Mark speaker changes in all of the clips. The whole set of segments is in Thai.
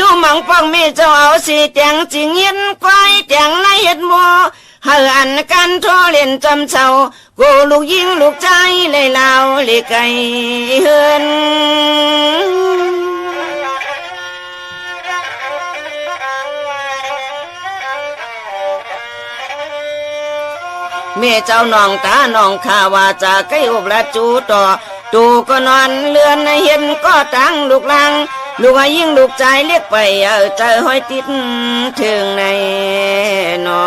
Speaker 1: รู้มังป้องมีเจ้าเอาสีแจงจิงเย็นก้อยแจงในเห็ดบัวเฮาอันกันโทเล่นจำเศร้ากูลูกยิงลูกใจเลยลาวเลยไก่เฮือนเมื่อเจ้าน้องตาน้องข้าว่าจะไก่อบละจูต่อตูก็นอนเลือนเห็นก็ตั้งลูกลังลูกยิ่งลูกใจเรียกไปเจอห้อยติดถึงในนอ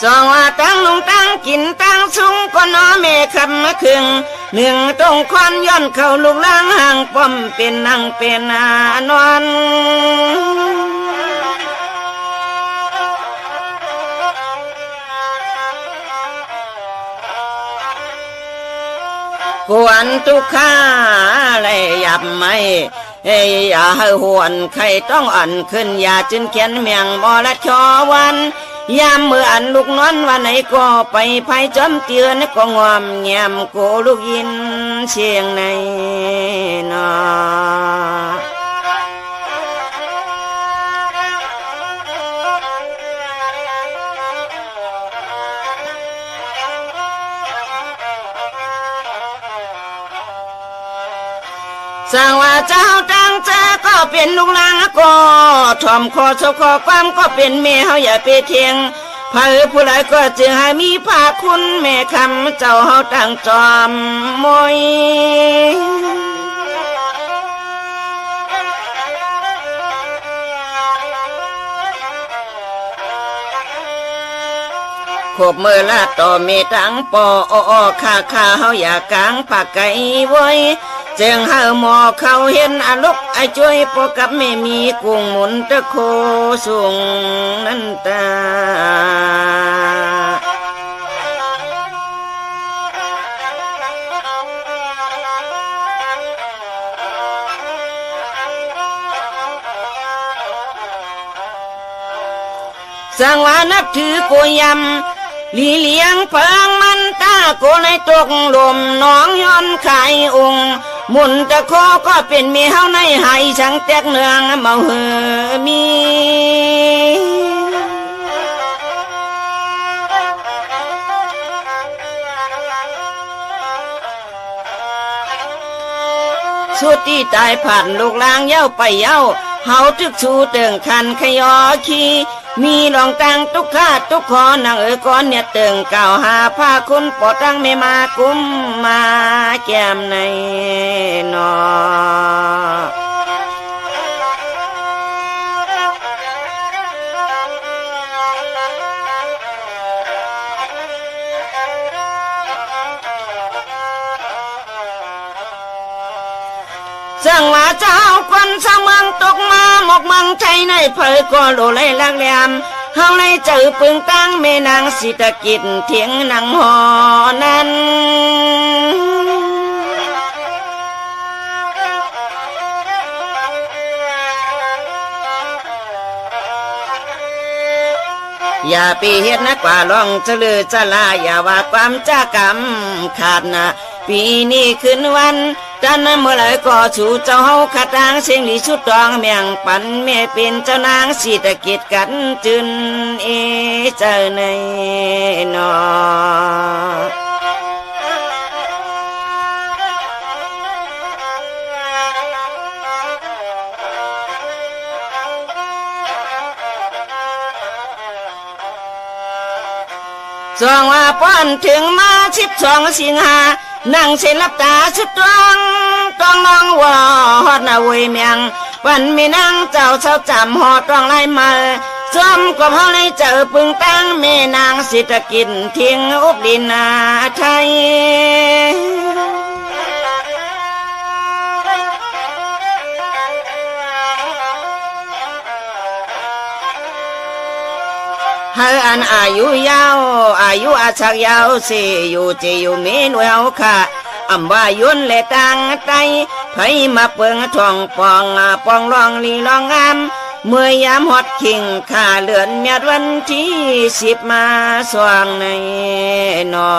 Speaker 1: จองว่าตั้งลงตั้งกินตั้งสุงก็นอเมคำมาครึ่งหนึ่งตรงควันย้อนเข้าลูกล้างห่างป้อมเป็นนั่งเป็นนอนกวนทุกข้าเลยยับไม่อย่าให้หวนใครต้องอ่อนขึ้นอย่าจึงเขียนเมียงบอละชอวันยามเมื่ออันลูกนอนวันไหนก็ไปภัยจอมเตือนก็งอมเงียมโกลูกยินเชียงในนอสร้างว่าเจ้าตั้งใจก็เป็นลูกหลานก็ถ่อมคอชกคอความก็เป็นแม่เฮาอย่าไปเทียงเผยผู้ใดก็จึงให้มีภาคุณแม่คำเจ้าเฮาตั้งจอมมวยขบมือละต่อเมตังปอข้าเฮาอย่ากางปากไก่ไว้เจียงเฮาหมอเขาเห็นอลุกไอช่วยปกับไม่มีกุ้งหมุนตะโคสูงนันตาสังวานับถือโกยำลีเลี้ยงเพิงมันตาโกในตกลมน้องย้อนไข่องค์มุนตะโคก็เป็นเมียเฮาในหายช่างแตกเนืองเมาเหือมีสุดที่ตายผ่านลูกลางเย้าไปเย้าเฮาทึกชูเติงคันขยอขี้มีรองตังทุกข้าทุกขอนางก้อนเนี่ยเติงเก่าหาผ้าคุณปอตั้งไม่มากุ้มมาแก้มในนอสังว่าเจ้าคนสร้างเมืองตกมาหมกมังใจในเผยก็โลเลยลักแหลมเฮาเลยเจอปึงตั้งแม่นางสิตะกิจเถียงนางหอนั้นอย่าไปเฮ็ดนักว่าลองจะลือจะลาอย่าว่าความจ้ากรรมขาดนะปีนี้ขึ้นวันจันเมื่อไรก็ชูเจ้าเฮาขัดทางเสียงหลีชุดตองเมียงปันแม่เป็นเจ้านางสิตะกิจกันจืนเจ้าในนอจองว่าป้อนถึงมา12 สิงหานั่งเส้นลับตาชุดต้องน้องว่าฮอดนาเวยเมียงวันมีนางเจ้าเช้าจำหอดต้องไล่มาจอมกับเฮาในเจอปึงตั้งแม่นางสิตะกินเทียงอุบดินนาไทยให้อันอายุยาวอายุอาชักยาวสิอยู่จะอยู่เมนเวลค่ะอำว่ายุนและต่างไตไผมาเปิงทองปองลองลีลองงาม เมื่อยามฮอดขิงข้าเลือนเมียดวันที่10มาสว่างในนอ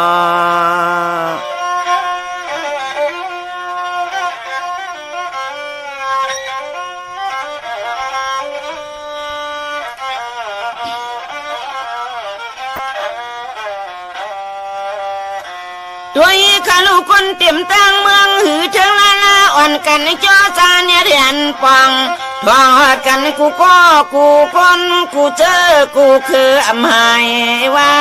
Speaker 1: ตัวอีข้าลูกคนเต็มตั้งเมืองหือเชิงลาลาอ่อนกันจอจานเนี่ยเรียนปองทองหอดกันกูก็กูคนกูเจอกูคืออำหายไว้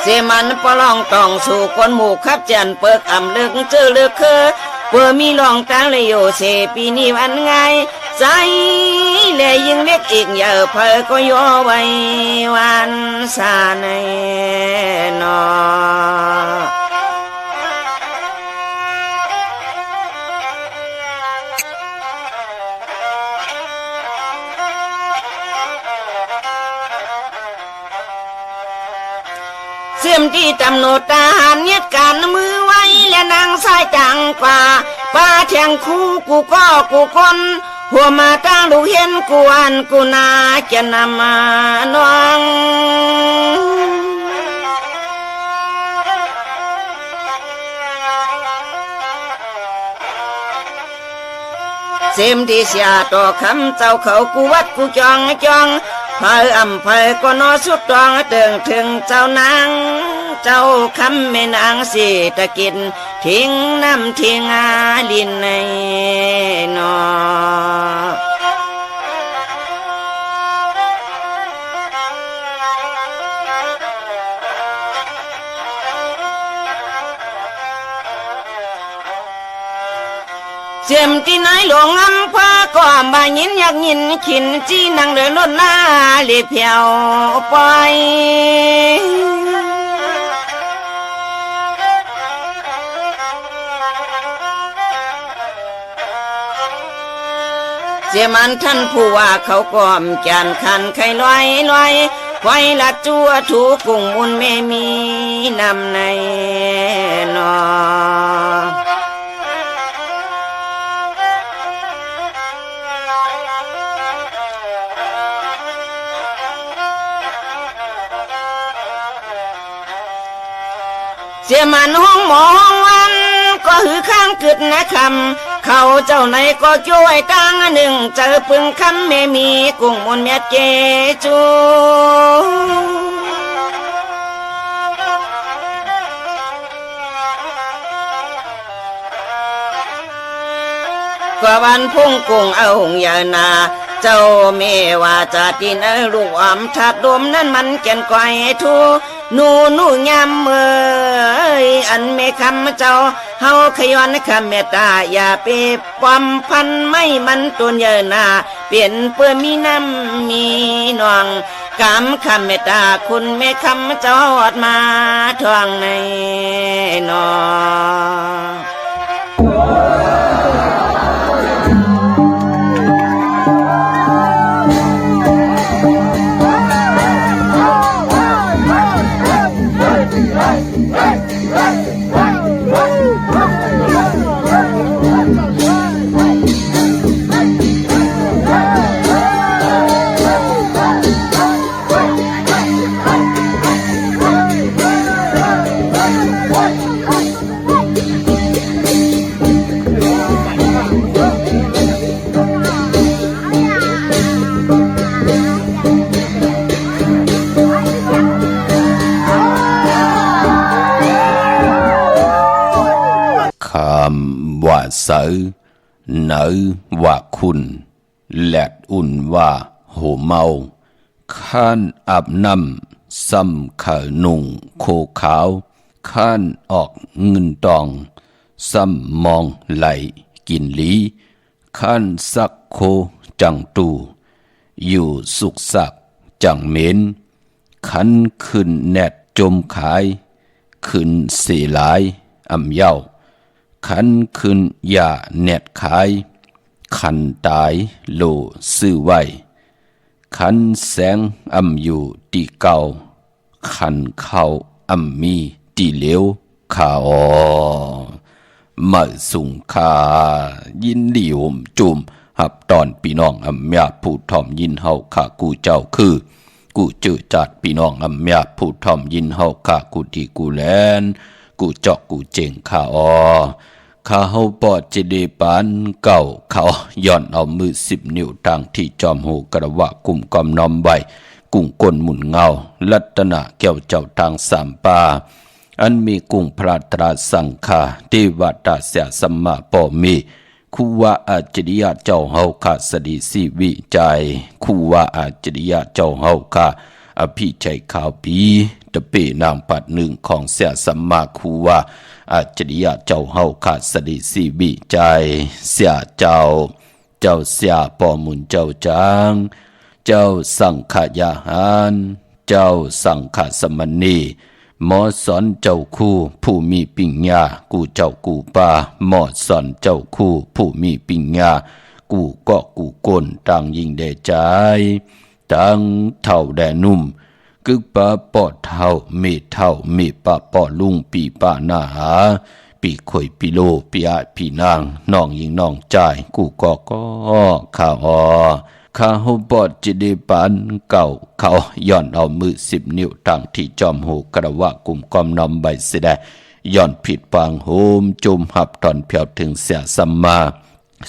Speaker 1: เสมันปลองต้องสู่คนหมู่ขับจันเปิกอำลึกเจอเลือกคือเพื่อมีลองตั้งเลยโยเสปีนี้วันไงใจเลยยิ่งเล็กอีกอย่าเพอก็ย่อไว้วันสาในนอเสื่อมที่ตำโนดทหารเนียดการมือไว้และนางสายจังกว่าป้าแทงคู่กูก็กูคนหัวมาตั้งลูกเห็นกูอันกูนาจะนำมาน้องเสมที่เสียต่อคำเจ้าเขากูวัดกูจองเพออำเพอก็นอสุดตองเติงถึงเจ้านางเจ้าคำแม่นางสิตะกินทิ้งน้ำทิ้งอาลินในนอเสียมที่ไหนหลวงอำพาก็บายินอยากยินขินจีนังเดินรถหน้าเลียเพียวไปเสียมันท่านผู้ว่าเขาก้อมจานคันไข่ลอยไฟละจัวถูกุ้งมุนไม่มีนำในนอเสียมันห้องหมอห้องวันก็หือข้างกึดนะคำเขาเจ้าไหนก็ช่วยตั้งหนึ่งเจอปึงคำไม่มีกุ้งมนเมียเจจูก็วันพุ่งกุ้งเอาหงยานาเจ้าเมว่าจะดินลูกอมทัดดมนั้นมันแก่นก้อยทูนูยำเมยอันเมคำเจ้าเฮาขย้อนคำเมตตาอย่าไปปอมพันไม่มันตุนเยนาเปลี่ยนเพื่อมีน้ำมีนองกำคำเมตตาคุณเมคำเจ้าอดมาทวงในนอว่าเสือเนื้อว่าคุณแหลดอุ่นว่าโหเมาข้านอาบน้ำซ้ำขานุ่งโคขาวข้านออกเงินตองซ้ำมองไหลกินลีข้านสักโคจังตูอยู่สุกสักจังเหม็นขันขึ้นแนดจมขายขึ้นเสียหลายอำเย้าขันขึ้นอย่าแนดขายขันตายโลซื้อไว้ขันแสงอำอยู่ตีเก่าขันเข้า
Speaker 2: อัมมีตีเหลวข่าอมาสุงคายินดีห่มจุ่มหับตอนพี่น้องอัมยาผู้ทอมยินเฮาข้ากูเจ้าคือกูเจอจัดพี่น้องอัมยาผู้ทอมยินเฮาข้ากูที่กูแลนกูเจาะกูเจงข่าอข้าเฮาปอดจะได้ปานเก่าเขาย่อนเอามือ10 นิ้วทางที่จอมหูกระวะกุ่มกอมน้อมใบกุ้งก้นหมุนเงาลัตนะแก้วเจ้าทางสามป่าอันมีกุ้งพระตราสังฆาเทวตาเสียสัมมาปอมีคูว่าอาจริยะเจ้าเฮาข้าสดีสีวิจัยคูว่าอาจริยะเจ้าเฮาข้าอภิชัยข่าวปีตะเปนางปัดหนึ่งของเสียสัมมาคูว่าอาจริยะเจ้าเฮาข้าสดีสีวิจัยเสียเจ้าเสียปอมุนเจ้าจางเจ้าสังขยาหารเจ้าสังขสมณีหมอสอนเจ้าคู่ผู้มีปิญญากูเจ้ากูป่าหมอสอนเจ้าคู่ผู้มีปิญญากูก็กูก้นต่างยิงแด่ใจต่างเท่าแด่นุ่มกึกปะปอดเท่าเมเท่าเมปะปอลุงปีปะหน้าหาปีข่อยปีโลปีอาปีนางน้องยิงน้องใจกูก็ข้าข้าหูบอดจิดีปานเก่าเขาย่อนเอามือ10 นิ้วตั้งที่จอมหูกระวะกลุ่มกอมนำใบเสดย่อนผิดปางโหมจุมหับตอนเพียวถึงเสียสัมมา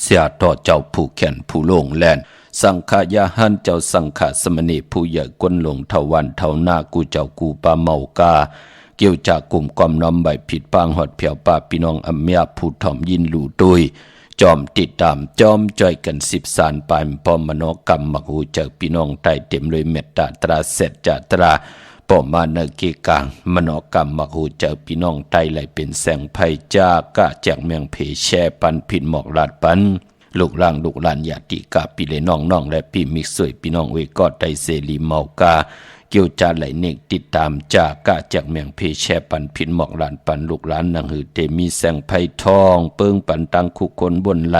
Speaker 2: เสียต่อเจ้าผู้แขนผู้โล่งแลนสังขายาหันเจ้าสังขสมณีผู้ใหญ่ก้นหลงเทวันเทาหน้ากูเจ้ากูปาเมากาเกี่ยวจากกลุ่มกอมนำใบผิดปางหอดเพียวป่าพี่น้องอัมยาผู้ถ่อมยินหลู่ตุยจอมติดตามจอมจ่อยกัน10 สารปานพอมโนกรรมมักหูเจอพี่น้องไตเต็มเลยเมตตาตราเสร็จจตราปอมาเนเกกางมโนกรรมมักหูเจอพี่น้องไตไหลเป็นแสงไพจากะแจกเมืองเพแช่ปันผิดหมอกลาดปันลูกร่างลูกหลานญาติกาพี่เลน้องและพี่มิกสวยพี่น้องเวกอดไตเสรีเมากาเกี่ยวจาไหลเนกติดตามจากะจากเมืองเพแช่ปันผิดหมอกลานปันลูกหลานนางหือเตมีแสงไพทองเปิงปันตังคุคนบนไหล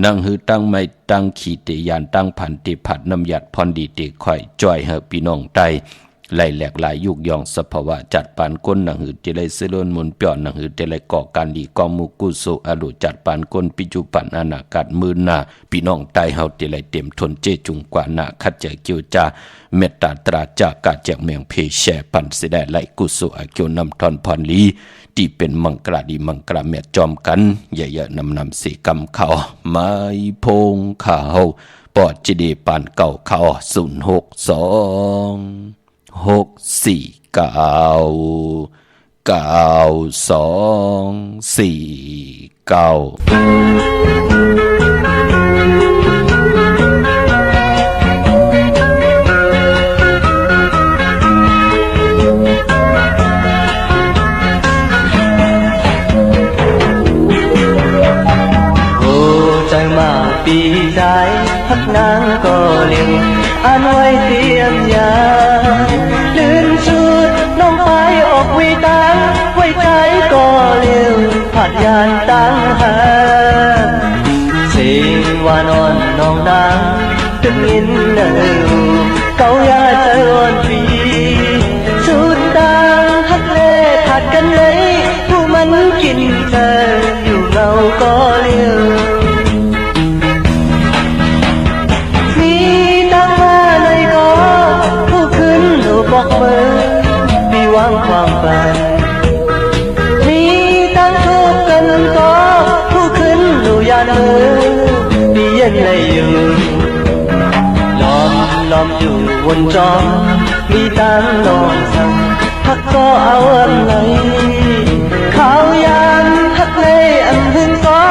Speaker 2: นางหือตั้งไม่ตั้งขีเตยานตั้งพันติผัดน้ำหยัดพรดีเตข่อยจ้อยเฮพี่น้องไตไหลแหลกหลายยุกยองสภาวะจัดปานก้นนางหือเตไลเสลนมุนเปียนนางหือเตไลก่อการดีกองมุกุโสอรุจัดปานก้นปิจุปันอนาคตมือหน้าพี่น้องไตเฮาเตไลเต็มทนเจจุงกว่าหน้าคัดเจเกียวจาเมตตาตราจากาแจกเมืองเพแช่ปันเสดไหลกุโสอเกียวนำทอนพรลีที่เป็นมังกราดีมังกราเมียจอมกันใหญ่ๆนำสีกำเขาไม้พงข่าวปอดจีดีปานเก่าเขา
Speaker 3: ปีใจพักนางก็เลี้ยวอ่านไว้เตรียมยาลื่นชุดน้องไปออกวิตังไว้ใจก็เลี้ยวผัดยานตั้งหาเสียงว่านอนน้องนางตึงอินเนอเกายาเจอวันปีชุดตังฮักเล่ผัดกันเลยผู้มันกินเธออยู่เงาก็เลี้ยวบอกเบอร์มีวางความฝันมีตั้งทุกกันก็ผู้ขึ้นดูยานมือดีเย็นในอยู่ล้อมอยู่วนจอมมีตั้งนอนสั่งพักก็เอาอันไหนขาวยานพักเลยอันหึงก็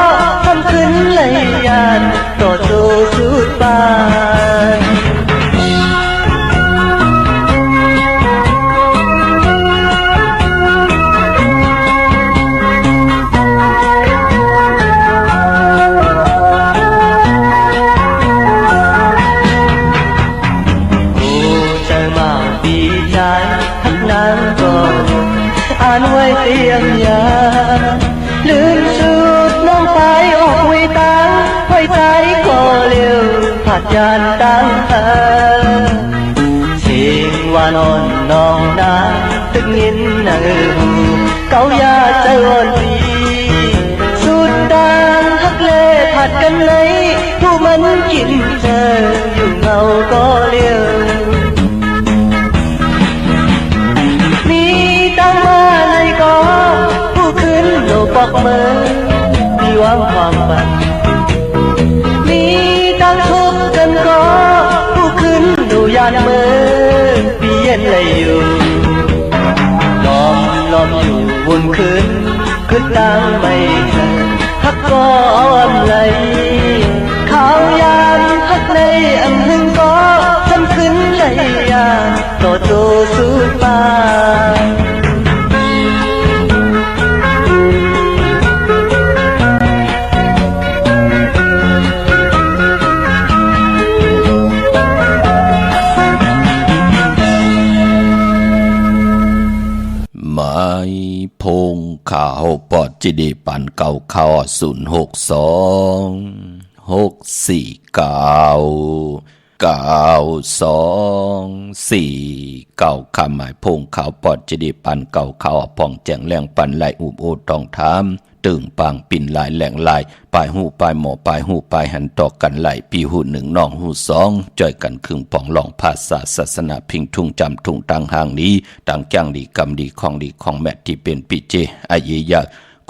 Speaker 3: ทำขึ้นเลยยานต่อสู้สุดปานอ่านไว้เตรียมยาลื่นสุดน้องไปออกไว้ตังไว้ใจก็เร็วผัดยานตั้งหาเสียงว่านอนน้องนาตึกยินเนอ อยาใจอ่อนดีสุดดางฮักเล่ผัดกันไหนผู้มันกินเธออยู่เงาก็เลี้ยวมีตั้งมาในก็ผู้ขึ้นโลบอกเมือมีหวังความฝันมีตั้งทุกข์กันก็ผู้ขึ้นดูยานเมือปีเย็นเลยอยู่ล้อมอยู่บนคืนขึ้นตั้งไม่เธอฮักก็อ่อนไหลข้าวยามฮักในอันหึงก็จำขึ้นใจยาต่อโตสุดปา
Speaker 2: ไม้พงข่าวปอดจิดีปันเก่าข่าว062-649-92-4คำหมายพงข่าวปอดจิดีปันเก่าข่าวป่องแจงแรงปันไหลอุบโอตองถามตึงปางปิ่นหลายแหล่งลายปลายหูปลายหมอปลายหูปลายหันตอกกันไหลปีหูหนึ่งน้องหูสองจ่อยกันครึ่งป่องหลองภาษาศาสนาพิงทุ่งจำทุ่งตังห่างนี้ต่างจ้างดีกรรมดีของแม่ที่เป็นปิเจอาเยยะ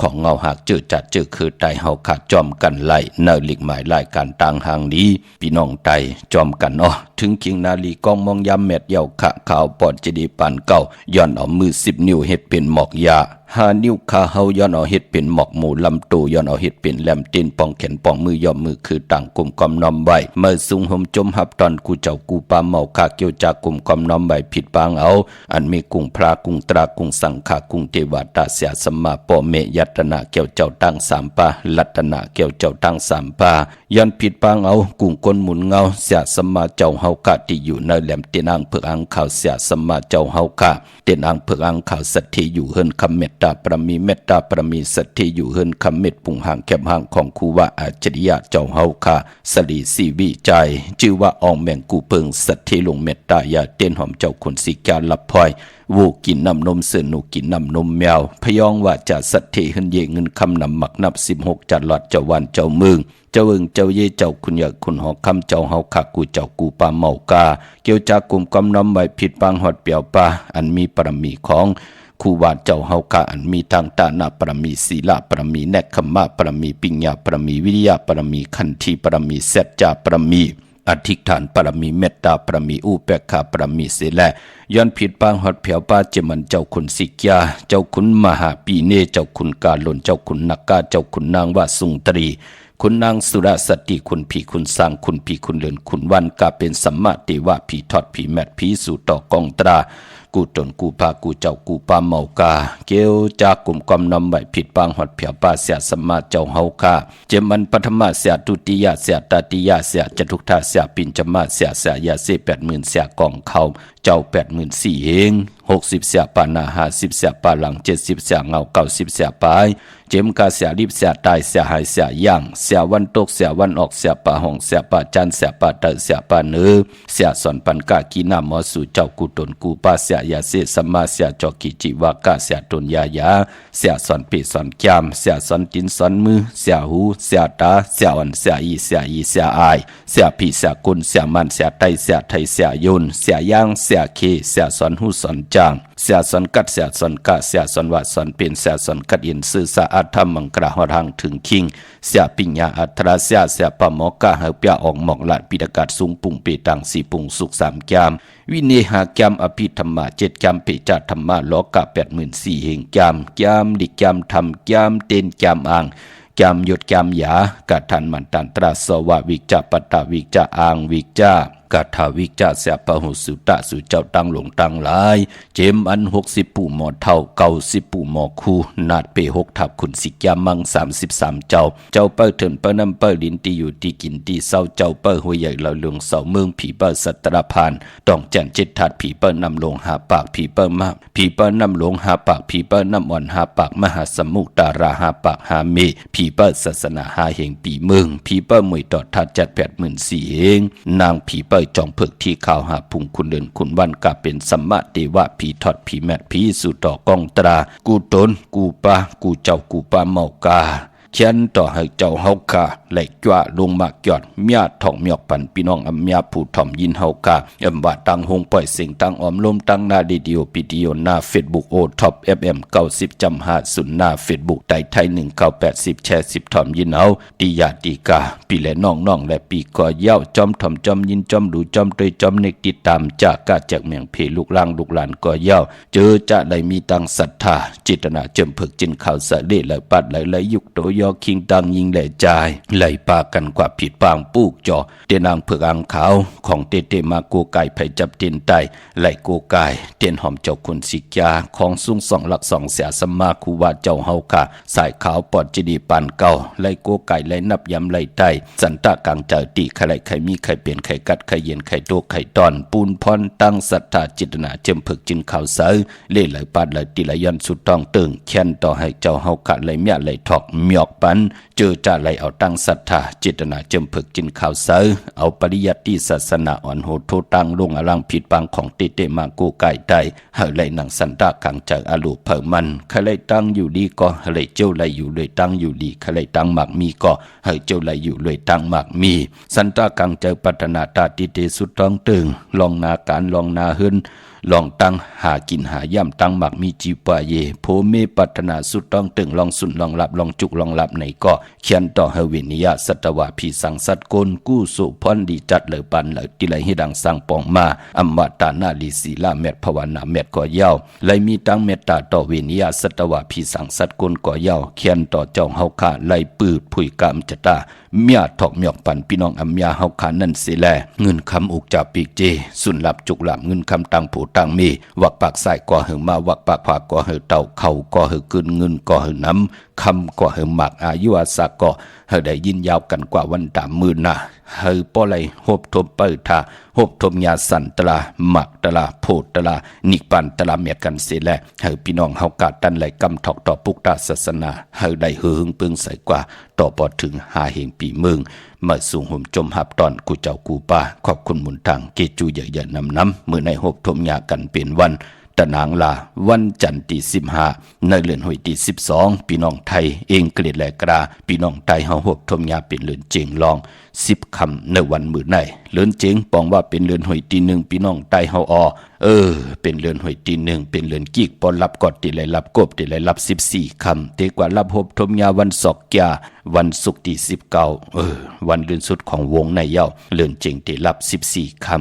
Speaker 2: ของเงาหักเจอจัดเจอคือไตเฮาขาดจอมกันไหลเนอหลีกหมายรายการต่างห่างนี้พี่น้องไตจอมกันถึงคิงนาลีกองมองยามแมดเยาขะขาวปอดจิดีปันเก่าย้อนเอามือ10 นิ้วเฮ็ดเป็นหมอกยา5 นิ้วขาเฮาย้อนเอาเฮ็ดเป็นหมอกหมูลำตูย้อนเอาเฮ็ดเป็นแหลมตีนปองแขนปองมือย่อมมือคือต่างกลุ่มกอมน้อมไว้เมื่อสูงห่มจมหับตอนกูเจ้ากูปาเมาคาเกี่ยวจากกลุ่มกอมน้อมไว้ผิดปางเอาอันมีกุ้งพระกุ้งตรากุ้งสังฆากุ้งเทวตาเสียสัมมาปอเมยัตนาเกี่ยวเจ้าตั้ง3 ปาลัตนาเกี่ยวเจ้าตั้ง3 ปาย้อนผิดปางเอากุ้งก้นหมุนเงาเสียสัมมาเจ้าเฮากะที่อยู่ในแหลมเตียนอังเผือกอังข่าวเสียสัมมาเจ้าเฮากะเตียนอังเผือกอังข่าวสัตถิอยู่เฮินคำเมตตาประมีเมตตาประมีสัตถิอยู่เฮินคำเม็ดปุ่งห่างแคบห่างของครูว่าอาจริยะเจ้าเฮาค่ะสลีสีวิจัยชื่อว่าอองแมงกูเพิงสัตถิลงเมตตายาเต้นหอมเจ้าคนสิกาลับพลอยวูกินน้ำนมเสือหนูกินน้ำนมแมวพยองว่าจะสัตถิเฮินเยเงินคำนำหมักนับ16จัดหลอดเจ้าวันเจ้าเมืองเจ้าเอิงเจ้าเย่เจ้าคุณอยากคุณหอคำเจ้าเฮาคักกูเจ้ากูปาเมากาเกี่ยวจากกลุ่มกำน้ำใบผิดปางหอดเปียวปาอันมีปรมีของครูบาเจ้าเฮากะอันมีทางตานาปรมีศีลปรมีเนคขมะปรมีปิญญาปรมีวิริยะปรมีขันธิปรมีเสจจาปรมีอธิษฐานปรมีเมตตาปรมีอุเบกขาปรมีเสแลย้อนผิดปางหอดเผียวป้าเจมันเจ้าคุณสิกยาเจ้าคุณมหาปีเนเจ้าคุณกาลนเจ้าคุณนักกาเจ้าคุณนางวาสุงตรีคุณนางสุรสติคุณผีคุณสร้างคุณผีคุณเลือนคุณวันกาเป็นสัมมาเทวะผีทอดผีแมดผีสู่ต่อกองตรากูตนกูพากูเจ้ากูปาเมากาเกี่ยวจากกลุ่มกำนำใบผิดปางหอดเผียวป้าเสียสมาเจ้าเฮาคาเจมันปฐมเสียทุติยะเสียตติยะเสียจตุทัสเสียปิญจมาเสียยาเส80,000เสียกองเขาเจ้า84,000เฮง60เสียปานา50เสียปาหลัง70เสียเงา90เสียปายเจมกาเสียรีบเสียตายเสียหายเสียย่างเสียวันตกเสียวันออกเสียปาห้องเสียปาจันเสียปาเตเสียปาเนือเสียสอนปันกากีนามอสู่เจ้ากูตนกูปาเสียยาเสสมาเสียจอกิจิวากาเสียตนยายาเสียสอนปีสอนแก้มเสียสอนตินสอนมือเสียหูเสียตาเสียอ่อนเสียอีเสียอายเสียผีเสียกุนเสียมันเสียไตเสียไทยเสียยุนเสียย่างเสียเคเสียสอนหูสอนจางเสียสอนกัดเสียสอนกะเสียสอนวัดสอนเป็นเสียสอนกัดอินซื่อสะอาดธรรมมังกระหอทางถึงคิงเสียปิญญาอัตราเสียปะหมอกะเฮาเปียออกหมอกลาดปิดกาศสูงปุ่งเปตัง4ปุ่งสุข3แก้มวิเนหาแก้มอภิธรรมะ7แก้มเปจาธรรมะโลกะ84,000เฮงแก้มดิแก้มธรรมแก้มเต้นแก้มอ่างแก้มหยดแก้มหยากะทันมันตันตราสวะวิกจาปตาวิกจาอ่างวิกจากาถาวิกจาเสียปะหุสุตะสุเจ้าตั้งหลงตั้งหลายเจมอัน60ปู่หมอเท่า90ปู่หมอคูนาดเป6ทับคุณสิกยามัง33เจ้าเปิ้ลเถินเปิ้ลน้ำเปิ้ลลินตีอยู่ที่กินที่เศร้าเจ้าเปิ้ลหัวใหญ่เหล่าหลวงเสาเมืองผีเปิ้ลสัตรพานต้องแจน7ทัดผีเปิ้ลนำลงหาปากผีเปิ้ลมาผีเปิ้ลนำลงหาปากผีเปิ้ลนำอ่อนหาปากมหาสมุทาราหาปากหาเมผีเปิ้ลศาสนาหาเหงปีเมืองผีเปิ้ลมวยต่อทัดจัด84,000เฮงนางผีเปิ้ล ปิดจองเพิกที่ข่าวหาพุงคุณเดินคุณวันกะเป็นสัมมาเทวะผีทอดผีแมดผีสุต่อกองตรากูตนกูปากูเจ้ากูปาเมากาเขียนต่อให้เจ้าเฮากาไหลจ้วลงมากยอดเมียทองเมียกปันพี่น้องอำเมียผู้ถ่อมยินเฮากาว่าตังหงปล่อยเสียงตังออมลมตังหน้าดีโอปีดีโอหน้า Facebook โอท็อป FM 90.50หน้า Facebook ไทย1980แชร์10ถ่อมยินเฮาติยาติกาปีและน้องๆและปีก่อเย้าจอมถ่อมจอมยินจอมดูจอมเตยจอมเนกติดตามจากกาจากเมียงเพลูกหลางลูกหลานก่อเย้าเจอจะได้มีตังศรัทธาจิตนาเจิมเพิกจินข่าวสะเดไหลปัดไหลยุกโตยอคิงตังยิงแหล่จ่ายไหลปากันกว่าผิดปางปูกจอเตนางเผือกอังขาวของเตมาโกไก่ไผจับเตียนไตไหลโกไก่เตียนหอมเจ้าคุณสิกยาของสูง2 หลัก 2เสียสมาคูวาเจ้าเฮาค่ะสายขาวปอดจิดีปานเก่าไหลโกไก่ไหลนับยำไหลไตสันตะกังเจอติใครใครมีใครเปลี่ยนใครกัดใครเย็นใครโตไข่ตอนปูนพรตั้งศรัทธาจิตนาเจิมเพิกจินข่าวเสือเล่ไหลปัดไหลติไหลยันสุดต้องตึงแค้นต่อให้เจ้าเฮาค่ะไหลเมียไหลถอกเมียกปันเจอจะไหลเอาตั้งศรัทธาจิตนาเจิมเพิกจินข่าวเสือเอาปริยัติศาสนาอ่อนโหดโทตั้งลงอลังผิดปังของเตมาโกไก่ไตให้ไหลหนังสันตะกังเจออลูเผมันใครไหลตั้งอยู่ดีก็ให้ไหลเจ้าไหลอยู่เลยตั้งอยู่ดีใครไหลตั้งหมากมีก็ให้เจ้าไหลอยู่เลยตั้งหมากมีสันตะกังเจอปัตนาตาติเตสุดต้องตึงลองนาการลองนาหึนลองตั้งหากินหาย่ำตั้งหมักมีจีปาเยโพเมปัตนาสุดต้องตึงลองสุนลองหลับลองจุกลองหลับในก็เขียนต่อเฮวินิยะสัตวะผีสังสัตโกนกู้สุพรดีจัดเลยปันเลยติไหลให้ดังสังปองมาอัมวตานาลีศีลาเมตภาวนาเมตก็เย้าเลยมีตั้งเมตตาต่อวินิยะสัตวะผีสังสัตโกนก็เย้าเขียนต่อเจ้าเฮาขาไลปืดผุยกามจตาเมียถอกเมียกปันพี่น้องอำยาเฮาขานั่นสิแลเงินคำอุกจาปีกเจสุนหลับจุกหลับเงินคำตังผูตังมีวักปากใส่ก่อเหือมาวักปากขวาก่อเหือเต่าเข่าก่อเหือกึนเงินก่อเหือน้ำคำก่อเหือหมักอายุอาสาก่อเหือได้ยินยาวกันกว่าวันตามมือน่ะเหือป้อไหลหบทบเปิดทาหบทบยาสันตลาหมักตลาโพดตลานิปันตลาเมียกันเสียแลเหือพี่น้องเฮากาตันไหลกำถอกต่อปุกตาศาสนาเหือได้หึงปึงใส่กว่าต่อปอดถึงหาเหงปีเมืองมาสูงห่มจมหับตอนกูเจ้ากูป้าขอบคุณมุนทางเกจูใหญ่ๆน้ำเมื่อในหบทมยากันเป็นวันตะนางลาวันจันทร์ที่15ในเดือนหวยที่12พี่น้องไทยเองเกลียดแหลกราพี่น้องไทยเฮาหบทมยาเป็นเรือนเจงลอง10คำในวันมื้อในเรือนเจงปองว่าเป็นเรือนหวยที่1พี่น้องไทยเฮาเป็นเรือนหวยที่1เป็นเรือนกีกปอนรับกอดติไหลรับกบติไหลรับ14คำเตกว่ารับหบทมยาวันศอกยาวันศุกร์ที่19วันเรือนสุดของวงในเย้าเรือนเจงติรับ14คำ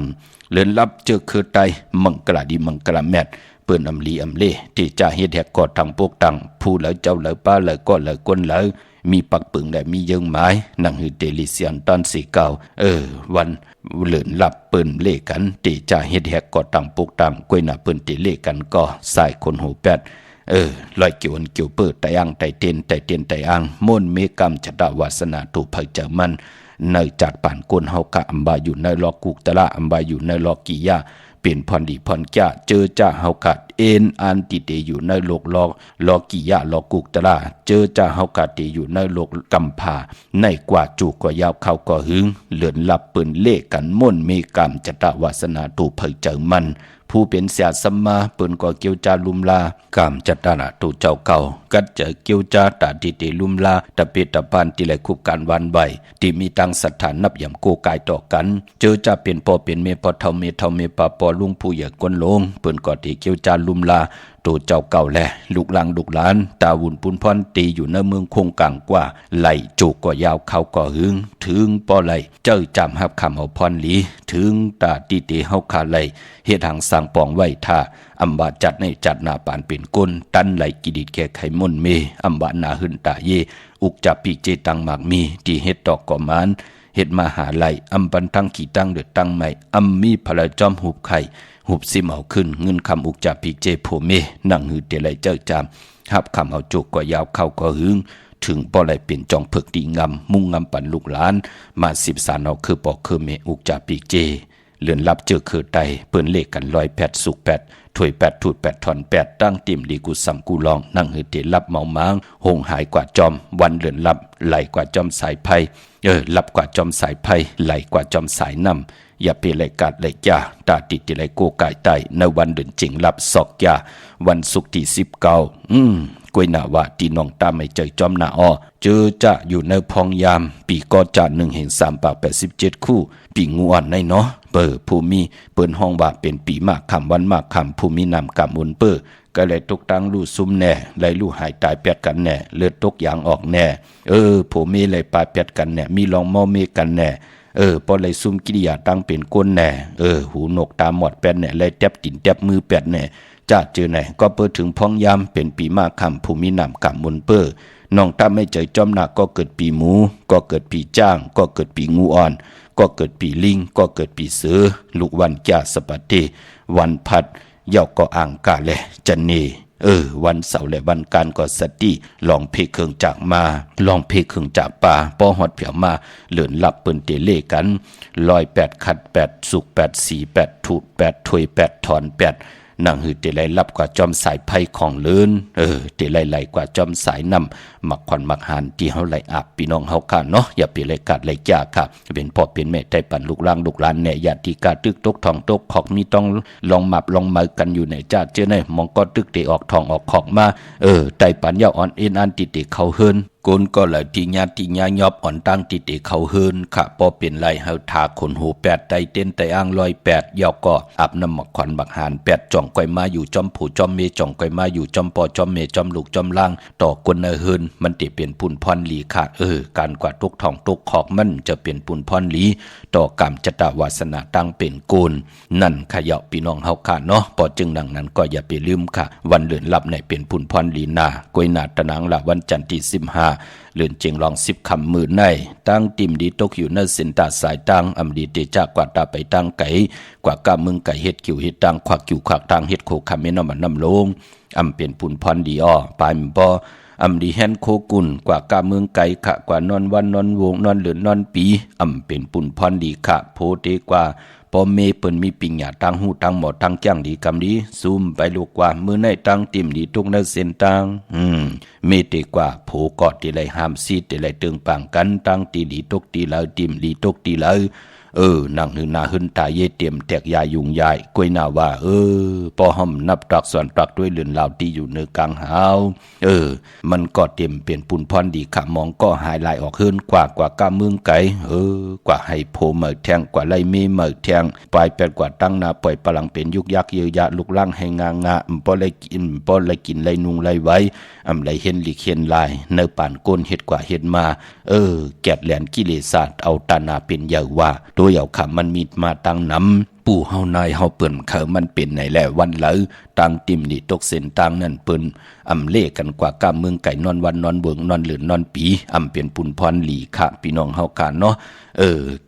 Speaker 2: เลือนลับเจอคือไตมังกลาดีมังกลาแมดเปิ้นอำลีอำเลที่จะเฮ็ดแหกกอดทางพวกตังผู้แล้วเจ้าแล้วป้าแล้วก็แล้วก้นแล้วมีปักปึงและมีเยิงไม้นังหือเตลิเซียนตอนสีเก่าวันเลือนลับเปิ้นเลกันที่จะเฮ็ดแหกกอดทางพวกตังก้อยหน้าเปิ้นติเลกันก็สายคนหูแปดลอยเกี่ยวเกี่ยวเปิดไตอังไตเตียนไตเตียนไตอังม่วนเมกรรมชะดาวาสนาถูกเผยเจอมันในจัดป่านกวนเฮากะอัมบาอยู่ในลอกุกตะละอัมบาอยู่ในลอกิยาเป็นพรดีพรแก่เจอจ้าเฮากะเอ็นอันติเตอยู่ในโลกลอกิยาลอกุกตะละเจอจ้าเฮากะติอยู่ในโลกกัมพาในกว่าจูกว่ายาวเข้าก็หึงเลือนลับเปิ้นเลกันม่วนเมกรรมจตวาสนาถูกเผยเจอมันผู้เป็นเสียสัมมาเปิ้นก็เกี่ยวจาลุมลากามจัตตานะตูเจ้าเก่ากัดเจอเกี่ยวจาตาติเตลุมลาตะเปตะปานที่ไหลคุบการวันไหวที่มีตังสถานนับยำโกกายต่อกันเจอจะเป็นพ่อเป็นเมพอเท่าเมปาปอลุงผู้ใหญ่ก้นลงเปิ้นก็ที่เกี่ยวจาลุมลาตัวเจ้าเก่าแลลูกหลังลูกหลานตาวุ่นปุนพรตีอยู่ในเมืองคงกลางกว่าไหลจูกก็ยาวเข้าก็หึงถึงปอไหลเจ้าจำฮับคำเอาพรหลีถึงตาตีเตเฮาคาไหลเฮ็ดหางสั่งปองไว้ท่าอำบาจัดในจัดหน้าปานเป็นก้นตันไหลกิดิดแก่ไขมนเมอำบานาหึนตาเยอุกจับปีเจตังหมากมีที่เฮ็ดดอกก่อมานเฮ็ดมหาไหลอำปันทั้งขี่ตั้งเดือดตั้งใหม่อำมีพลจอมหุบไข่หุบซิมเอาขึ้นเงินคำอุกจับปีเจโพเมนั่งหือเตไหลเจ้าจามหับคำเอาจุกก็ยาวเข้าก็หึงถึงป้อไหลเป็นจองเพิกดีงำมุ่งงำปันลูกหลานมา10สารเอาคือปอกคือเมอุกจับปีเจ เลื่อนลับเจอคือไตเปิ้นเลขกัน108สุก8ถวย8ถูด8ถอน8ตั้งติ่มดีกูสังกูลองนั่งหือเตลับเมาม้างหงหายกว่าจอมวันเลื่อนลับไหลกว่าจอมสายไพ่ลับกว่าจอมสายไพ่ไหลกว่าจอมสายนำอย่าเปไหลกาดไหลยาตาติดไหลโกกายไตในวันเดือนจริงลับศอกยาวันศุกร์ที่19กวยหน้าว่าตีน้องตาไม่ใจจอมหน้าอ้อเจอจะอยู่ในพองยามปีก็จะ1/3 ปาก87คู่ปีงูอ่อนในเนาะผู้มีเปิ้นห้องว่าเป็นปีมากคำวันมากคำผู้มีนำกำมุนก็เลยตกตังลู่ซุ่มแน่เลยลู่หายตายแปดกันแน่เลือดตกยางออกแน่ผู้มีเลยปลายแปดกันแน่มีลองเมาเมกันแน่พอเลยซุ่มกิริยาตั้งเป็นก้นแน่หูนกตาหมดแปดแน่เลยแทบติ่นแทบมือแปดแน่จะเจอไหนก็เปิดถึงพ้องยามเป็นปีมากคำผู้มีนำกำมุนน้องตาไม่ใจจอมหนักก็เกิดปีหมูก็เกิดปีจ้างก็เกิดปีงูอ่อนก็เกิดปีลิงก็เกิดปีเสือลูกวันแก่สปัตติวันพัดเยาก็อ่างกาแลจันนีวันเสาร์และวันการก็สติลองเพเครื่องจากมาลองเพเครื่องจากป่าป้อหอดเผียวมาเหลือนหลับเปิ้นเตเล่กัน108ขัด8สุก8สี8ถูด8ถวย8ถอน8นางหือเตไลลับกว่าจอมสายไพ่ของเลินเตไลไหลกว่าจอมสายนำมักควันมักหานที่เฮาไหลอาบพี่น้องเฮาค่ะเนาะอย่าไปไหลกาดไหลยาค่ะเป็นพ่อเป็นแม่ใจปั่นลูกล่างลูกหลานแน่ญาติกาตึกตกทองตกขอกมีต้องลองมับลองมือกันอยู่ในจ้าเจอในมองก็ตึกเตออกทองออกขอกมาใจปั่นยาอ่อนเอ็นอันติเตเข้าเฮินกนก็เลยที่ญาติญายอบอ่อนตั้งติเตเขาเฮินค่ะพอเป็นไรเฮาทาขนหู8ไตเต้นไตอ่าง108ยอกก็อาบน้ำมักขวัญบักหาน8จ่องก้อยมาอยู่จอมผู้จอมเมจ่องก้อยมาอยู่จอมปอจอมเมจอมลูกจอมล่างต่อกนเฮินมันติเป็นปุ่นพรหลีค่ะการกว่าทุกทองทุกขอกมันจะเป็นปุ่นพรหลีต่อกรรมจตวาสนาตั้งเป็นโกนนั่นขยะพี่น้องเฮาค่ะเนาะพอจึงดังนั้นก็อย่าไปลืมค่ะวันเดือนลับในเป็นปุ่นพรหลีนาก้อยนาตะนางละวันจันทร์ที่15เลื่อนเจงลอง10คำมือในตั้งติมดีตกอยู่ในเส้นตาสายตั้งอำดีเตจากกว่าตาไปตั้งไก่กว่ากามึงไก่เฮ็ดกิ่วเฮ็ดตั้งควักกิ่วควักตั้งเฮ็ดโคคำเมนมันน้ำลงอำเป็นปุ่นพรดีอ้อปลายมบ่อำดีแฮนโคกุนกว่ากาเมืองไก่ขะกว่านอนวันนอนวงนอนเหลือนนอนปีอำเป็นปุ่นพรดีขะโพเตกว่าพอเมเปิ้นมีปิงหยาตั้งหูตั้งหมอตั้งจ้างดีกำดีซูมไปลูกกว่ามือในตั้งติ่มดีทุกในเส้นตั้งเมเตกว่าโผกอดตีไหลหามซีตีไหลตึงปังกันตั้งตีดีตกตีแล้วติ่มดีตกตีแล้วนั่งหือนาหึนตาเยเตรียมแตกยายุงยายกวยนาว่าพอห่อมนับตักส่วนตักด้วยเลือนลาวที่อยู่เนื้อกลางหาวมันก็เตรียมเปลี่ยนปุ่นพรดีขะมองก็หายลายออกขึ้นกว่ากาเมืองไก่กว่าให้โพเหมอแทงกว่าไล่เมเหมอแทงปลายแปดกว่าตั้งนาปล่อยพลังเป็นยุกยักเยยะลุกล่างให้งพอเลยกินไล่นุงไล่ไว้ไล่เห็นหลีกเห็นลายเนื้อป่านก้นเห็ดกว่าเห็ดมาแกดแหลนกิเลสเอาตานาเป็นใหญ่ว่าตัวเหยาขำมันมีมาตั้งน้ำปู่เฮานายเฮาเปิ้นเขามันเป็นไหนแหละวันเหลอตั้งติ่มนี่ตกเส้นตั้งนั่นเปิ้นเล่กันกว่ากาเมืองไก่นอนวันนอนเบิงนอนเหลือนนอนปีเป็นปุ่นพรหลีค่ะพี่น้องเฮากันเนาะ